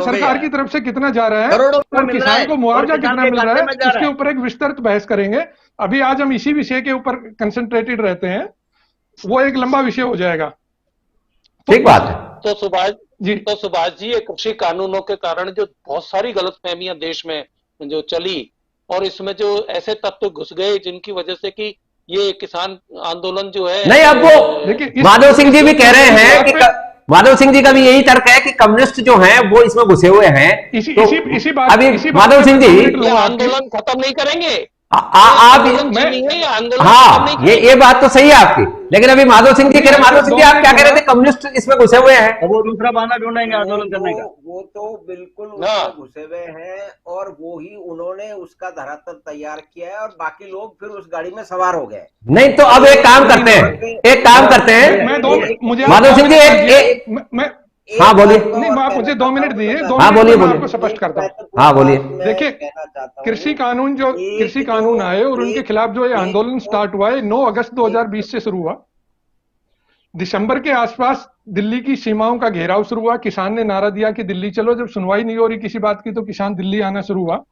सरकार की तरफ से कितना जा रहा है और किसान को मुआवजा कितना मिल रहा है, उसके ऊपर एक विस्तृत बहस करेंगे। अभी आज हम इसी विषय के ऊपर कंसंट्रेटेड रहते हैं, वो एक लंबा विषय हो जाएगा। ठीक बात है। तो सुभाष जी, ये कृषि कानूनों के कारण जो बहुत सारी गलतफहमियां देश में जो चली, और इसमें जो ऐसे तत्व घुस गए जिनकी वजह से कि ये किसान आंदोलन जो है, नहीं, अब वो माधव सिंह जी भी कह रहे हैं कि माधव सिंह जी का भी यही तर्क है कि कम्युनिस्ट जो हैं वो इसमें घुसे हुए हैं। इसी बात अभी माधव सिंह जी आंदोलन खत्म नहीं करेंगे। आप हाँ, ये बात तो सही है आपकी, लेकिन अभी माधव सिंह जी कह रहे, माधव सिंह जी आप क्या कह रहे थे, कम्युनिस्ट इसमें घुसे हुए हैं। वो दूसरा बहाना ढूंढेंगे आंदोलन करने का। वो तो बिल्कुल उसमें घुसे हुए हैं, और वो ही उन्होंने उसका धरातल तैयार किया है, और बाकी लोग फिर उस गाड़ी में सवार हो गए। नहीं तो अब एक काम करते हैं, माधव सिंह जी हाँ बोलिए। नहीं, आप मुझे 2 मिनट दिए, 2 हाँ, मिनट बोलिए, में बोलिए। आपको स्पष्ट करता हूँ। हाँ बोलिए। देखिए, कृषि कानून आए और उनके खिलाफ जो ये आंदोलन स्टार्ट हुआ है 9 अगस्त 2020 से शुरू हुआ। दिसंबर के आसपास दिल्ली की सीमाओं का घेराव शुरू हुआ। किसान ने नारा दिया कि दिल्ली चलो। जब सुनवाई नहीं हो रही किसी बात की, तो किसान दिल्ली आना शुरू हुआ।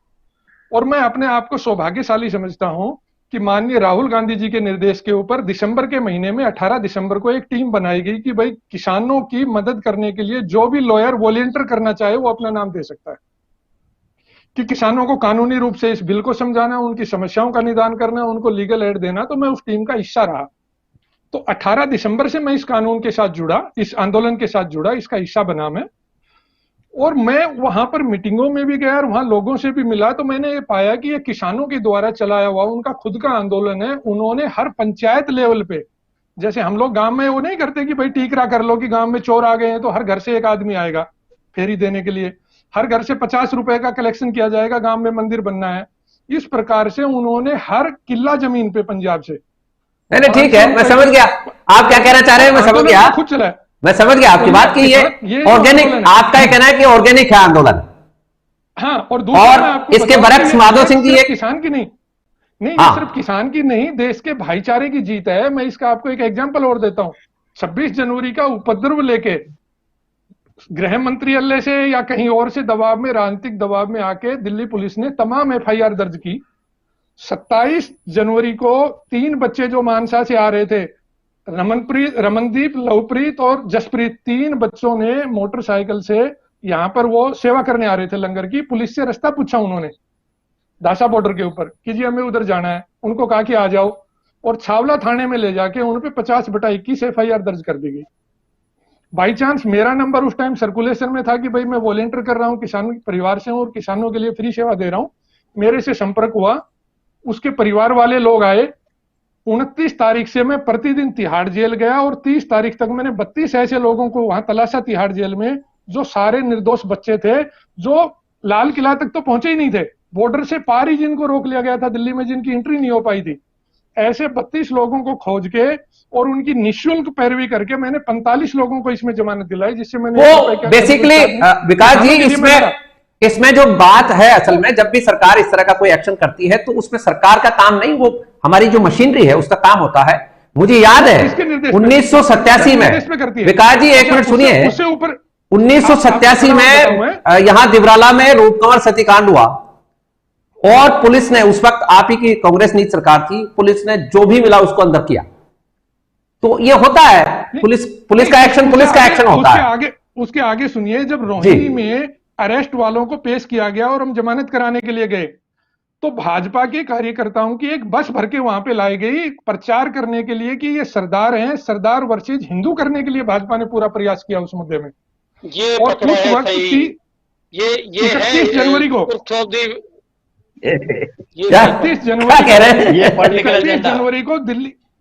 और मैं अपने आप को सौभाग्यशाली समझता हूं कि माननीय राहुल गांधी जी के निर्देश के ऊपर दिसंबर के महीने में 18 दिसंबर को एक टीम बनाई गई कि भाई किसानों की मदद करने के लिए जो भी लॉयर वॉलंटियर करना चाहे वो अपना नाम दे सकता है, कि किसानों को कानूनी रूप से इस बिल को समझाना, उनकी समस्याओं का निदान करना, उनको लीगल एड देना। तो मैं उस टीम का हिस्सा रहा। तो 18 दिसंबर से मैं इस कानून के साथ जुड़ा, इस आंदोलन के साथ जुड़ा, इसका हिस्सा बना मैं। और मैं वहां पर मीटिंगों में भी गया और वहां लोगों से भी मिला, तो मैंने ये पाया कि ये किसानों के द्वारा चलाया हुआ उनका खुद का आंदोलन है। उन्होंने हर पंचायत लेवल पे, जैसे हम लोग गांव में वो नहीं करते कि भाई टीकरा कर लो कि गांव में चोर आ गए हैं तो हर घर से एक आदमी आएगा फेरी देने के लिए, हर घर से 50 रुपए का कलेक्शन किया जाएगा, गांव में मंदिर बनना है। इस प्रकार से उन्होंने हर किला जमीन पे पंजाब से, नहीं ठीक है, मैं समझ गया आप क्या कहना चाह रहे हैं, मैं समझ गया, खुद चला, मैं समझ गया आपकी बात कि ये ऑर्गेनिक, आपका ये कहना है कि ऑर्गेनिक है आंदोलन। हाँ, और इसके बरक्स माधव सिंह जी किसान की नहीं हाँ। सिर्फ किसान की नहीं, देश के भाईचारे की जीत है। मैं इसका आपको एक एग्जांपल और देता हूं। 26 जनवरी का उपद्रव लेके गृह मंत्रालय से या कहीं और से दबाव में, राजनीतिक दबाव में आके दिल्ली पुलिस ने तमाम FIR दर्ज की। 27 जनवरी को 3 बच्चे जो मानसा से आ रहे थे, रमनदीप, लवप्रीत और जसप्रीत, 3 बच्चों ने मोटरसाइकिल से यहां पर वो सेवा करने आ रहे थे लंगर की। पुलिस से रास्ता पूछा उन्होंने दासा बॉर्डर के ऊपर कि जी हमें उधर जाना है। उनको कहा कि आ जाओ, और छावला थाने में ले जाके उन पे 50/21 FIR दर्ज कर दी गई। बाई चांस मेरा नंबर उस टाइम सर्कुलेशन में था कि भाई मैं वॉलेंटियर कर रहा हूं, किसान परिवार से हूं और किसानों के लिए फ्री सेवा दे रहा हूं। मेरे से संपर्क हुआ, उसके परिवार वाले लोग आए। 29 तारीख से मैं प्रतिदिन तिहाड़ जेल गया और 30 तारीख तक मैंने 32 ऐसे लोगों को वहां तलाशा तिहाड़ जेल में, जो सारे निर्दोष बच्चे थे, जो लाल किला तक तो पहुंचे ही नहीं थे, बॉर्डर से पार ही जिनको रोक लिया गया था दिल्ली में, जिनकी एंट्री नहीं हो पाई थी। ऐसे 32 लोगों को खोज के और उनकी निःशुल्क पैरवी करके मैंने 45 लोगों को इसमें जमानत दिलाई, जिससे मैंने बेसिकली विकास जी इसमें जो बात है, असल में जब भी सरकार इस तरह का कोई एक्शन करती है तो उसमें सरकार का काम नहीं, वो हमारी जो मशीनरी है उसका काम होता है। मुझे याद है 1987 में, विकास जी एक मिनट सुनिए, उससे ऊपर 1987 में यहां दिवराला में रूपकंवर सतीकांड हुआ और पुलिस ने, उस वक्त आप ही की कांग्रेस नीति सरकार थी, पुलिस ने जो भी मिला उसको अंदर किया। तो ये होता है, पुलिस का एक्शन होता है। उसके आगे सुनिए, जब रोहिणी में अरेस्ट वालों को पेश किया गया और हम जमानत कराने के लिए गए, तो भाजपा के कार्यकर्ताओं की एक बस भर के वहां पे लाई गई प्रचार करने के लिए कि ये सरदार हैं, सरदार वर्सेज हिंदू करने के लिए भाजपा ने पूरा प्रयास किया उस मुद्दे में। ये और पकड़ा उस है वक्त सही। की ये है 31 जनवरी को ये क्या 31 क्या जनवरी कह रहे हैं? ये पॉलिटिकल 31 एजेंडा। जनवरी को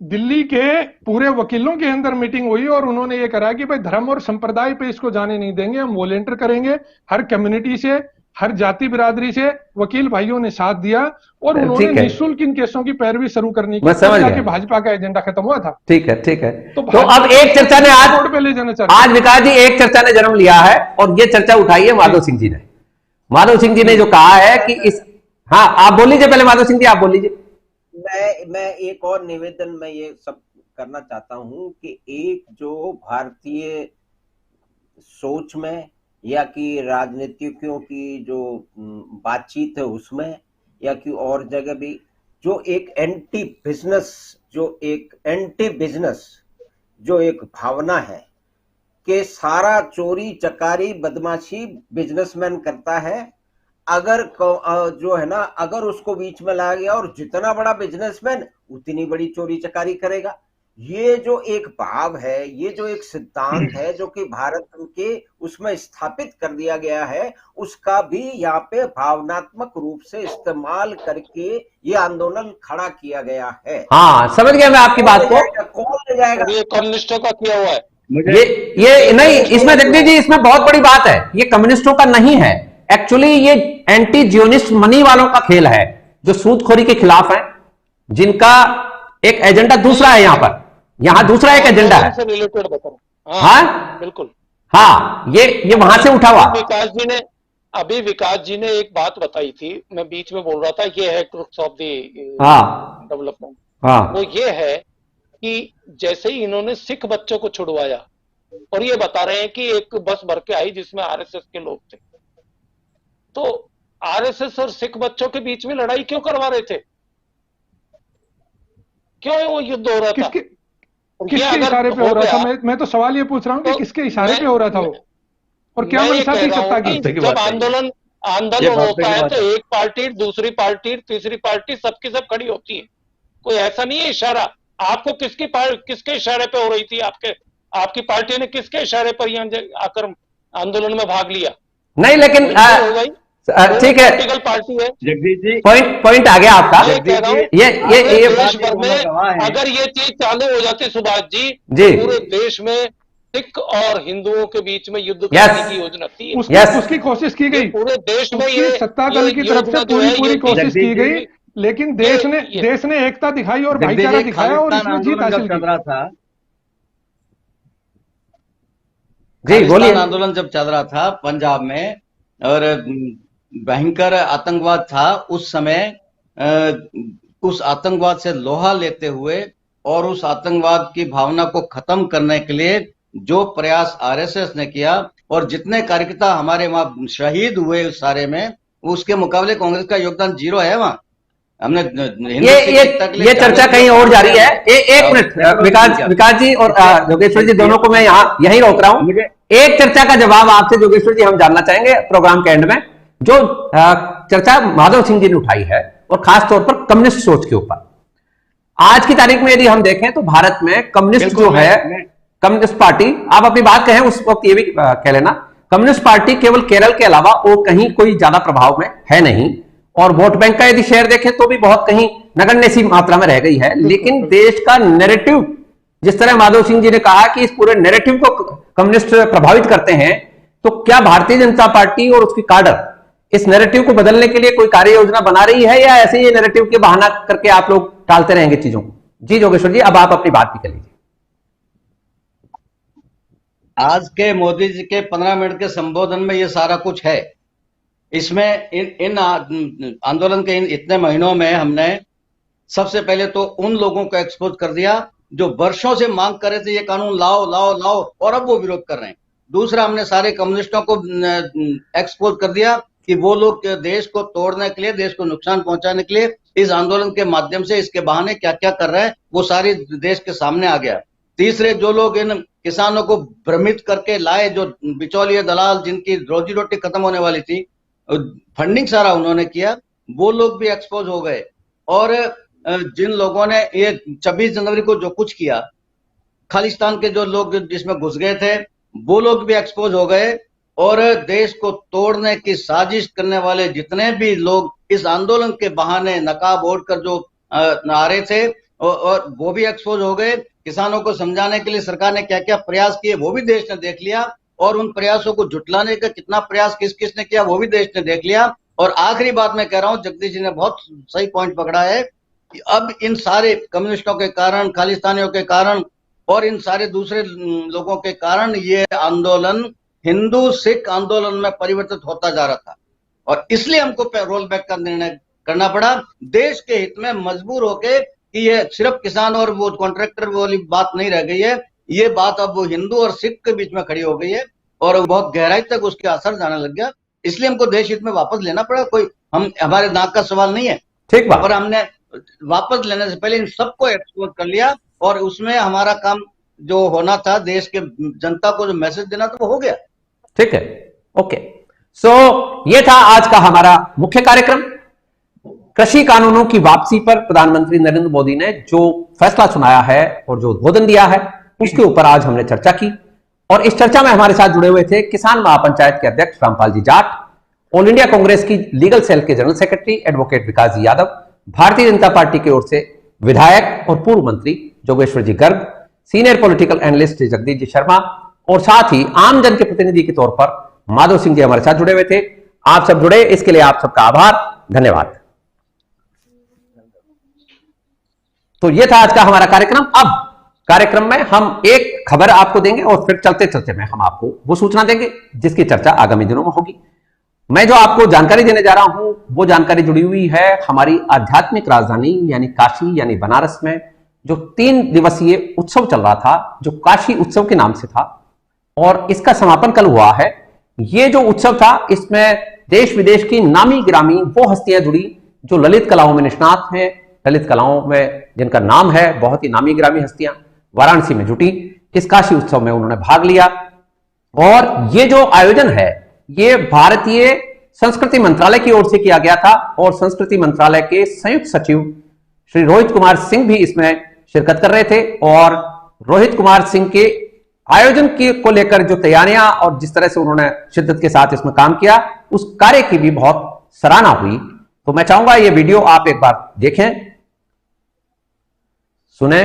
दिल्ली के पूरे वकीलों के अंदर मीटिंग हुई और उन्होंने ये करा कि भाई धर्म और संप्रदाय पे इसको जाने नहीं देंगे, हम वॉलेंटियर करेंगे। हर कम्युनिटी से, हर जाति बिरादरी से वकील भाइयों ने साथ दिया और उन्होंने ठीक है। निःशुल्क इन केसों की पैरवी शुरू करनी की, मैं समझ तब गया। जाके भाजपा का एजेंडा खत्म हुआ था। ठीक है, ठीक है। तो भाजपा अब एक चर्चा ने रोड पे ले जाना चाह रहे आज विकास जी एक चर्चा ने जन्म लिया है और ये चर्चा उठाई है माधव सिंह जी ने। माधव सिंह जी ने जो कहा है कि इस, हाँ आप बोल लीजिए पहले, माधव सिंह जी आप बोल लीजिए। मैं एक और निवेदन में ये सब करना चाहता हूं कि एक जो भारतीय सोच में या कि राजनीतिज्ञों की जो बातचीत है उसमें या कि और जगह भी जो एक एंटी बिजनेस जो एक भावना है कि सारा चोरी चकारी बदमाशी बिजनेसमैन करता है, अगर जो है ना, अगर उसको बीच में लाया गया और जितना बड़ा बिजनेसमैन उतनी बड़ी चोरी चकारी करेगा, ये जो एक भाव है, ये जो एक सिद्धांत है जो कि भारत के उसमें स्थापित कर दिया गया है, उसका भी यहाँ पे भावनात्मक रूप से इस्तेमाल करके ये आंदोलन खड़ा किया गया है। हाँ समझ गया मैं आपकी बात को। कौन ले जाएगा? ये कम्युनिस्टों का किया हुआ है। ये नहीं, इसमें जगदीश जी इसमें बहुत बड़ी बात है, ये कम्युनिस्टों का नहीं है। एक्चुअली ये एंटी जियोनिस्ट मनी वालों का खेल है जो सूदखोरी के खिलाफ है, जिनका एक एजेंडा दूसरा है। यहाँ दूसरा एक एजेंडा है। से रिलेटेड बता रहा हूं। हाँ बिल्कुल। हाँ, ये वहां से उठा हुआ। अभी विकास जी ने एक बात बताई थी, मैं बीच में बोल रहा था, ये है क्रुक्स ऑफ द डेवलपमेंट। हाँ, वो ये है कि जैसे ही इन्होंने सिख बच्चों को छुड़वाया और ये बता रहे हैं कि एक बस भर के आई जिसमें आरएसएस के लोग थे, तो आरएसएस और सिख बच्चों के बीच में लड़ाई क्यों करवा रहे थे? क्यों वो युद्ध हो रहा था? किसके इशारे पे हो रहा था? मैं तो सवाल ये पूछ रहा हूँ कि किसके इशारे पे हो रहा था वो, और क्या मंशा थी सत्ता की? जब आंदोलन होता है तो एक पार्टी, दूसरी पार्टी, तीसरी पार्टी, सबकी सब खड़ी होती है। कोई ऐसा नहीं है इशारा। आपको किसके इशारे पे हो रही थी? आपकी पार्टी ने किसके इशारे पर यहाँ आकर आंदोलन में भाग लिया? नहीं, लेकिन ठीक है, पॉलिटिकल पार्टी है। जगदीश जी, पॉइंट आ गया आपका। ये कह रहा हूं, ये देश भर में अगर ये चीज चालू हो जाती सुभाष जी, पूरे देश में सिख और हिंदुओं के बीच में युद्ध करने की योजना थी। उसकी कोशिश की गई पूरे देश में। ये सत्ता दल की तरफ से पूरी कोशिश की गई, लेकिन देश ने एकता दिखाई और भाईचारा दिखाया और इसमें जीत हासिल की। जी बोलिए। आंदोलन जब चल रहा था पंजाब में और भयंकर आतंकवाद था, उस समय उस आतंकवाद से लोहा लेते हुए और उस आतंकवाद की भावना को खत्म करने के लिए जो प्रयास आरएसएस ने किया और जितने कार्यकर्ता हमारे वहां शहीद हुए उस सारे में, उसके मुकाबले कांग्रेस का योगदान जीरो है। वहां हमने ये चर्चा कहीं और जारी है। एक मिनट विकास जी और जोगेश्वर जी दोनों को मैं यहीं रोक रहा हूं। एक चर्चा का जवाब आपसे जोगेश्वर जी हम जानना चाहेंगे प्रोग्राम के एंड में। जो चर्चा माधव सिंह जी ने उठाई है और खास तौर पर कम्युनिस्ट सोच के ऊपर, आज की तारीख में यदि हम देखें तो भारत में कम्युनिस्ट जो है, कम्युनिस्ट पार्टी, आप अपनी बात कहें उस वक्त ये भी कह लेना, कम्युनिस्ट पार्टी केवल केरल के अलावा और कहीं कोई ज्यादा प्रभाव में है नहीं, और वोट बैंक का यदि शेयर देखें तो भी बहुत कहीं नगण्य सी मात्रा में रह गई है। लेकिन देश का नैरेटिव, जिस तरह माधव सिंह जी ने कहा कि इस पूरे नैरेटिव को कम्युनिस्ट प्रभावित करते हैं, तो क्या भारतीय जनता पार्टी और उसकी काडर इस नैरेटिव को बदलने के लिए कोई कार्य योजना बना रही है, या ऐसे ही नैरेटिव के बहाना करके आप लोग टालते रहेंगे चीजों को? जी जोगेश्वर जी, अब आप अपनी बात भी कर लीजिए। आज के मोदी जी के 15 मिनट के संबोधन में ये सारा कुछ है। इसमें इन आंदोलन के इतने महीनों में हमने सबसे पहले तो उन लोगों को एक्सपोज कर दिया जो वर्षों से मांग कर रहे थे ये कानून लाओ लाओ लाओ, और अब वो विरोध कर रहे हैं। दूसरा, हमने सारे कम्युनिस्टों को एक्सपोज कर दिया कि वो लोग देश को तोड़ने के लिए, देश को नुकसान पहुंचाने के लिए इस आंदोलन के माध्यम से, इसके बहाने क्या क्या कर रहे हैं वो सारी देश के सामने आ गया। तीसरे, जो लोग इन किसानों को भ्रमित करके लाए, जो बिचौलिए दलाल जिनकी रोजी रोटी खत्म होने वाली थी, फंडिंग सारा उन्होंने किया, वो लोग भी एक्सपोज हो गए। और जिन लोगों ने ये 26 जनवरी को जो कुछ किया, खालिस्तान के जो लोग जिसमें घुस गए थे वो लोग भी एक्सपोज हो गए। और देश को तोड़ने की साजिश करने वाले जितने भी लोग इस आंदोलन के बहाने नकाब ओढ़कर जो आ रहे थे और वो भी एक्सपोज हो गए। किसानों को समझाने के लिए सरकार ने क्या क्या प्रयास किए वो भी देश ने देख लिया, और उन प्रयासों को जुटलाने का कितना प्रयास किस किस ने किया वो भी देश ने देख लिया। और आखिरी बात मैं कह रहा हूं, जगदीश जी ने बहुत सही पॉइंट पकड़ा है कि अब इन सारे कम्युनिस्टों के कारण, खालिस्तानियों के कारण और इन सारे दूसरे लोगों के कारण ये आंदोलन हिंदू सिख आंदोलन में परिवर्तित होता जा रहा था, और इसलिए हमको रोल बैक का निर्णय करना पड़ा देश के हित में, मजबूर होके कि ये सिर्फ किसान और वो कॉन्ट्रैक्टर वाली बात नहीं रह गई है, ये बात अब वो हिंदू और सिख के बीच में खड़ी हो गई है और बहुत गहराई तक उसके असर जाने लग गया। इसलिए हमको देश हित में वापस लेना पड़ा। कोई हमारे नाक का सवाल नहीं है, ठीक बात। और हमने वापस लेने से पहले इन सबको एक्सपोज कर लिया, और उसमें हमारा काम जो होना था, देश के जनता को जो मैसेज देना था वो हो गया। ठीक है, ओके। सो ये था आज का हमारा मुख्य कार्यक्रम। कृषि कानूनों की वापसी पर प्रधानमंत्री नरेंद्र मोदी ने जो फैसला सुनाया है और जो उद्बोधन दिया है उसके ऊपर आज हमने चर्चा की, और इस चर्चा में हमारे साथ जुड़े हुए थे किसान महापंचायत के अध्यक्ष रामपाल जी जाट, ऑल इंडिया कांग्रेस की लीगल सेल के जनरल सेक्रेटरी एडवोकेट विकास जी यादव, भारतीय जनता पार्टी की ओर से विधायक और पूर्व मंत्री Jogeshwar ji Garg, senior political analyst Jagdish ji Sharma, और साथ ही आम जन के प्रतिनिधि के तौर पर माधव सिंह जी हमारे साथ जुड़े हुए थे। आप सब जुड़े, इसके लिए आप सबका आभार, धन्यवाद। तो यह था आज का हमारा कार्यक्रम। अब कार्यक्रम में हम एक खबर आपको देंगे और फिर चलते चलते में हम आपको वो सूचना देंगे जिसकी चर्चा आगामी दिनों में होगी। मैं जो आपको जानकारी देने जा रहा हूं वो जानकारी जुड़ी हुई है हमारी आध्यात्मिक राजधानी यानी काशी यानी बनारस में जो 3 दिवसीय उत्सव चल रहा था, जो काशी उत्सव के नाम से था, और इसका समापन कल हुआ है। ये जो उत्सव था इसमें देश विदेश की नामी गिरामी वो हस्तियां जुड़ी जो ललित कलाओं में निष्णात हैं, ललित कलाओं में जिनका नाम है, बहुत ही नामी गिरामी हस्तियां वाराणसी में जुटी इस काशी उत्सव में, उन्होंने भाग लिया। और ये जो आयोजन है ये भारतीय संस्कृति मंत्रालय की ओर से किया गया था, और संस्कृति मंत्रालय के संयुक्त सचिव श्री रोहित कुमार सिंह भी इसमें शिरकत कर रहे थे। और रोहित कुमार सिंह के आयोजन को लेकर जो तैयारियां और जिस तरह से उन्होंने शिद्दत के साथ इसमें काम किया, उस कार्य की भी बहुत सराहना हुई। तो मैं चाहूंगा ये वीडियो आप एक बार देखें, सुने।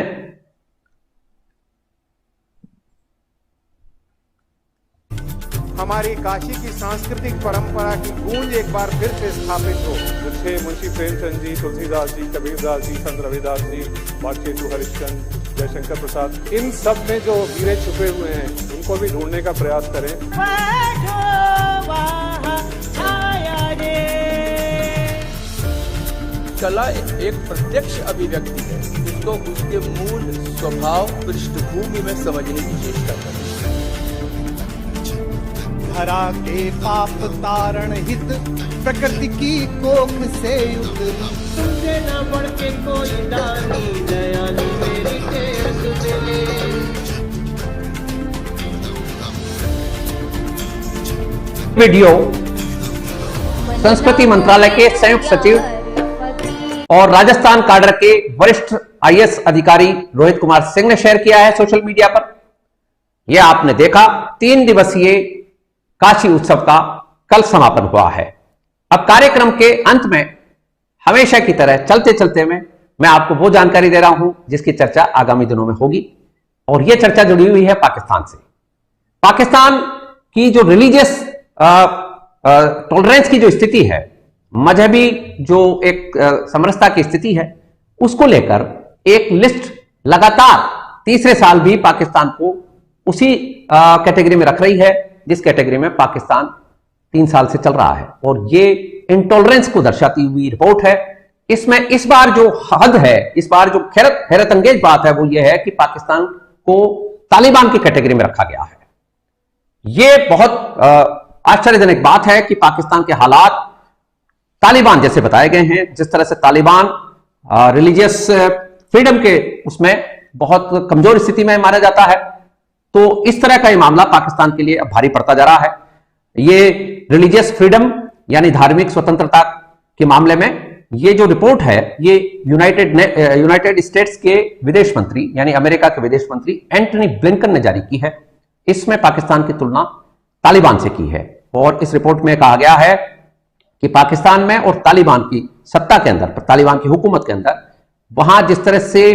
हमारी काशी की सांस्कृतिक परंपरा की गूंज एक बार फिर से स्थापित हो। जिससे मुंशी प्रेमचंद जी, तुलसीदास जी, कबीरदास जी, संत रविदास जी, बाकेतु हरिश्चंद्र, जयशंकर प्रसाद, इन सब में जो हीरे छुपे हुए हैं उनको भी ढूंढने का प्रयास करें। कला एक प्रत्यक्ष अभिव्यक्ति है, उसको उसके मूल स्वभाव पृष्ठभूमि में समझने की चेष्टा करें। धरा के पाप तारण हित प्रकृति की कोख से तुझे न बढ़ के कोई दानी दयालु मेरी टेक दे। वीडियो संस्कृति मंत्रालय के संयुक्त सचिव और राजस्थान काडर के वरिष्ठ आईएएस अधिकारी रोहित कुमार सिंह ने शेयर किया है सोशल मीडिया पर। यह आपने देखा 3 दिवसीय काशी उत्सव का कल समापन हुआ है। अब कार्यक्रम के अंत में हमेशा की तरह चलते चलते में मैं आपको वो जानकारी दे रहा हूं जिसकी चर्चा आगामी दिनों में होगी, और यह चर्चा जुड़ी हुई है पाकिस्तान से। पाकिस्तान की जो रिलीजियस टॉलरेंस की जो स्थिति है, मजहबी जो एक समरसता की स्थिति है, उसको लेकर एक लिस्ट लगातार तीसरे साल भी पाकिस्तान को उसी कैटेगरी में रख रही है जिस कैटेगरी में पाकिस्तान 3 साल से चल रहा है। और ये इंटॉलरेंस को दर्शाती हुई रिपोर्ट है। इसमें इस बार जो हद है, इस बार जो हैरत अंगेज बात है वो ये है कि पाकिस्तान को तालिबान की कैटेगरी में रखा गया है। ये बहुत आश्चर्यजनक बात है कि पाकिस्तान के हालात तालिबान जैसे बताए गए हैं, जिस तरह से तालिबान रिलीजियस फ्रीडम के उसमें बहुत कमजोर स्थिति में माना जाता है, तो इस तरह का ये मामला पाकिस्तान के लिए अब भारी पड़ता जा रहा है। ये रिलीजियस फ्रीडम यानी धार्मिक स्वतंत्रता के मामले में ये जो रिपोर्ट है ये यूनाइटेड स्टेट्स के विदेश मंत्री यानी अमेरिका के विदेश मंत्री एंटनी ब्लिंकन ने जारी की है। इसमें पाकिस्तान की तुलना तालिबान से की है और इस रिपोर्ट में कहा गया है कि पाकिस्तान में और तालिबान की सत्ता के अंदर, तालिबान की हुकूमत के अंदर, वहां जिस तरह से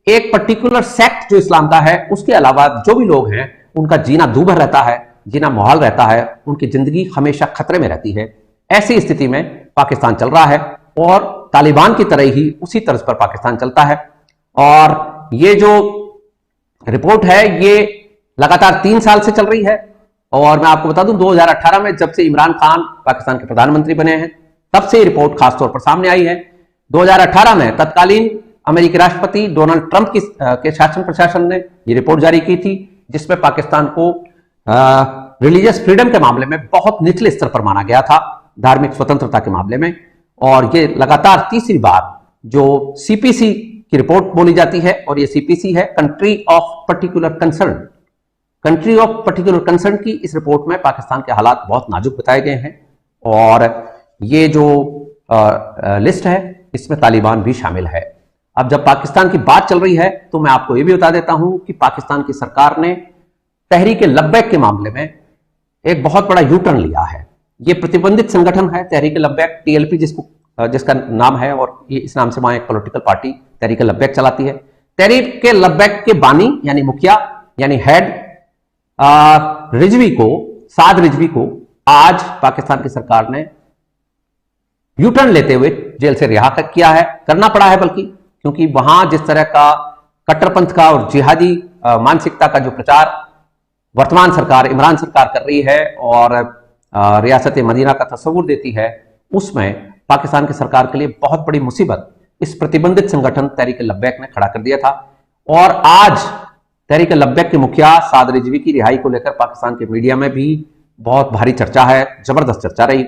एक पर्टिकुलर सेक्ट जो इस्लाम का है उसके अलावा जो भी लोग हैं उनका जीना दूभर रहता है, जीना मुहाल रहता है, उनकी जिंदगी हमेशा खतरे में रहती है। ऐसी स्थिति में पाकिस्तान चल रहा है और तालिबान की तरह ही उसी तर्ज पर पाकिस्तान चलता है। और ये जो रिपोर्ट है ये लगातार 3 साल से चल रही है और मैं आपको बता दूं 2018 में जब से इमरान खान पाकिस्तान के प्रधानमंत्री बने हैं तब से ये रिपोर्ट खासतौर पर सामने आई है। 2018 में तत्कालीन अमेरिकी राष्ट्रपति डोनाल्ड ट्रंप के शासन प्रशासन ने ये रिपोर्ट जारी की थी जिसमें पाकिस्तान को रिलीजियस फ्रीडम के मामले में बहुत निचले स्तर पर माना गया था, धार्मिक स्वतंत्रता के मामले में। और ये लगातार तीसरी बार जो सीपीसी की रिपोर्ट बोली जाती है और ये सीपीसी है country of particular concern. Country of particular concern की इस रिपोर्ट में पाकिस्तान के हालात बहुत नाजुक बताए गए हैं और ये जो लिस्ट है इसमें तालिबान भी शामिल है। अब जब पाकिस्तान की बात चल रही है तो मैं आपको ये भी बता देता हूं कि पाकिस्तान की सरकार ने तहरीक लब्बैक के मामले में एक बहुत बड़ा यू टर्न लिया है। ये प्रतिबंधित संगठन है तहरीक लब्बैक, टीएलपी जिसका नाम है और ये इस नाम से वहां एक पॉलिटिकल पार्टी तहरीक लब्बैक चलाती है। तहरीक लब्बैक के बानी यानी मुखिया यानी हेड साद रिजवी को आज पाकिस्तान की सरकार ने यू टर्न लेते हुए जेल से रिहा किया है, करना पड़ा है बल्कि, क्योंकि वहां जिस तरह का कट्टरपंथ का और जिहादी मानसिकता का जो प्रचार वर्तमान सरकार इमरान सरकार कर रही है और रियासत मदीना का तस्वुर देती है, उसमें पाकिस्तान की सरकार के लिए बहुत बड़ी मुसीबत इस प्रतिबंधित संगठन तहरीक लब्बैक ने खड़ा कर दिया था। और आज तहरीक लब्बैक के मुखिया साद रिजवी की रिहाई को लेकर पाकिस्तान के मीडिया में भी बहुत भारी चर्चा है, जबरदस्त चर्चा रही।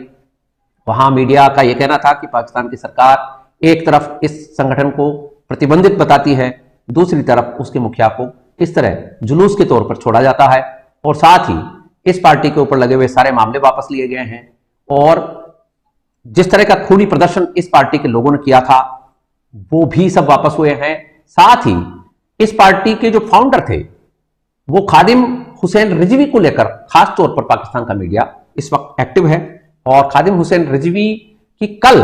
वहां मीडिया का यह कहना था कि पाकिस्तान की सरकार एक तरफ इस संगठन को प्रतिबंधित बताती है, दूसरी तरफ उसके मुखिया को इस तरह जुलूस के तौर पर छोड़ा जाता है और साथ ही इस पार्टी के ऊपर लगे हुए सारे मामले वापस लिए गए हैं। और जिस तरह का खूनी प्रदर्शन इस पार्टी के लोगों ने किया था वो भी सब वापस हुए हैं। साथ ही इस पार्टी के जो फाउंडर थे वो खादिम हुसैन रिजवी को लेकर खास तौर पर पाकिस्तान का मीडिया इस वक्त एक्टिव है और खादिम हुसैन रिजवी की कल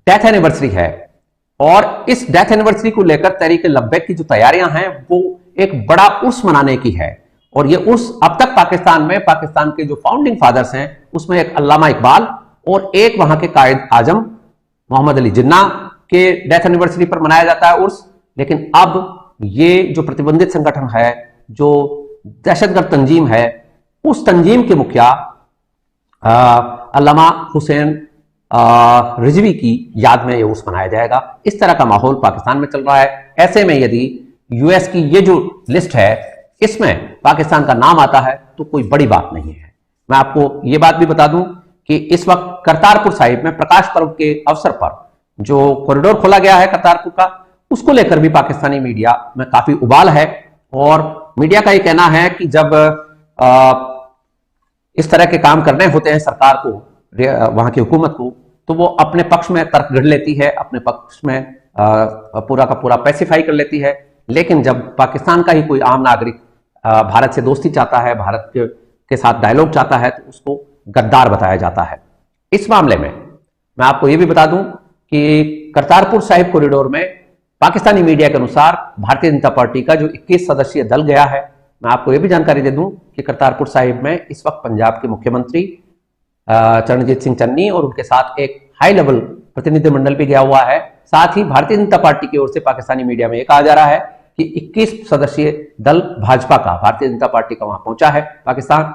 डेथ एनिवर्सरी है और इस डेथ एनिवर्सरी को लेकर तहरीक लब्बैक की जो तैयारियां हैं वो एक बड़ा उर्स मनाने की है। और ये उर्स अब तक पाकिस्तान में पाकिस्तान के जो फाउंडिंग फादर्स हैं उसमें एक अल्लामा इकबाल और एक वहां के कायद आजम मोहम्मद अली जिन्ना के डेथ एनिवर्सरी पर मनाया जाता है उर्स। लेकिन अब ये जो प्रतिबंधित संगठन है, जो दहशतगर्द तंजीम है, उस तंजीम के मुखिया अल्लामा हुसैन रिजवी की याद में ये उर्स मनाया जाएगा। इस तरह का माहौल पाकिस्तान में चल रहा है। ऐसे में यदि यूएस की ये जो लिस्ट है इसमें पाकिस्तान का नाम आता है तो कोई बड़ी बात नहीं है। मैं आपको ये बात भी बता दूं कि इस वक्त करतारपुर साहिब में प्रकाश पर्व के अवसर पर जो कॉरिडोर खोला गया है करतारपुर का, उसको लेकर भी पाकिस्तानी मीडिया में काफी उबाल है। और मीडिया का ये कहना है कि जब इस तरह के काम करने होते हैं सरकार को, वहां की हुकूमत को, तो वो अपने पक्ष में तर्क गढ़ लेती है, अपने पक्ष में पूरा का पूरा पैसिफाई कर लेती है। लेकिन जब पाकिस्तान का ही कोई आम नागरिक भारत से दोस्ती चाहता है, भारत के साथ डायलॉग चाहता है, तो उसको गद्दार बताया जाता है। इस मामले में मैं आपको यह भी बता दूं कि करतारपुर साहिब कॉरिडोर में पाकिस्तानी मीडिया के अनुसार भारतीय जनता पार्टी का जो 21 सदस्यीय दल गया है, मैं आपको यह भी जानकारी दे दूं कि करतारपुर साहिब में इस वक्त पंजाब के मुख्यमंत्री चरणजीत सिंह चन्नी और उनके साथ एक हाई लेवल प्रतिनिधिमंडल भी गया हुआ है। साथ ही भारतीय जनता पार्टी की ओर से पाकिस्तानी मीडिया में यह कहा जा रहा है कि 21 सदस्यीय दल भाजपा का, भारतीय जनता पार्टी का वहां पहुंचा है पाकिस्तान।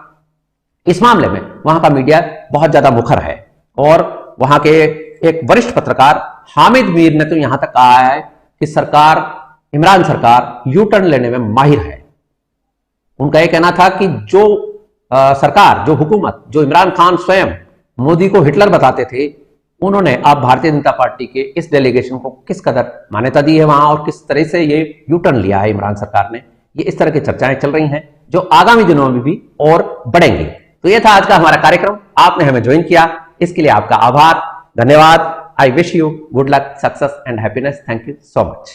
इस मामले में वहां का मीडिया बहुत ज्यादा मुखर है और वहां के एक वरिष्ठ पत्रकार हामिद मीर ने तो यहां तक कहा है कि इमरान सरकार यू टर्न लेने में माहिर है। उनका यह कहना था कि जो सरकार, जो हुकूमत, जो इमरान खान स्वयं मोदी को हिटलर बताते थे, उन्होंने अब भारतीय जनता पार्टी के इस डेलीगेशन को किस कदर मान्यता दी है वहां और किस तरह से ये यू टर्न लिया है इमरान सरकार ने, ये इस तरह की चर्चाएं चल रही हैं जो आगामी दिनों में भी और बढ़ेंगी। तो ये था आज का हमारा कार्यक्रम, आपने हमें ज्वाइन किया, इसके लिए आपका आभार, धन्यवाद। I wish you good luck, success and happiness. Thank you so much.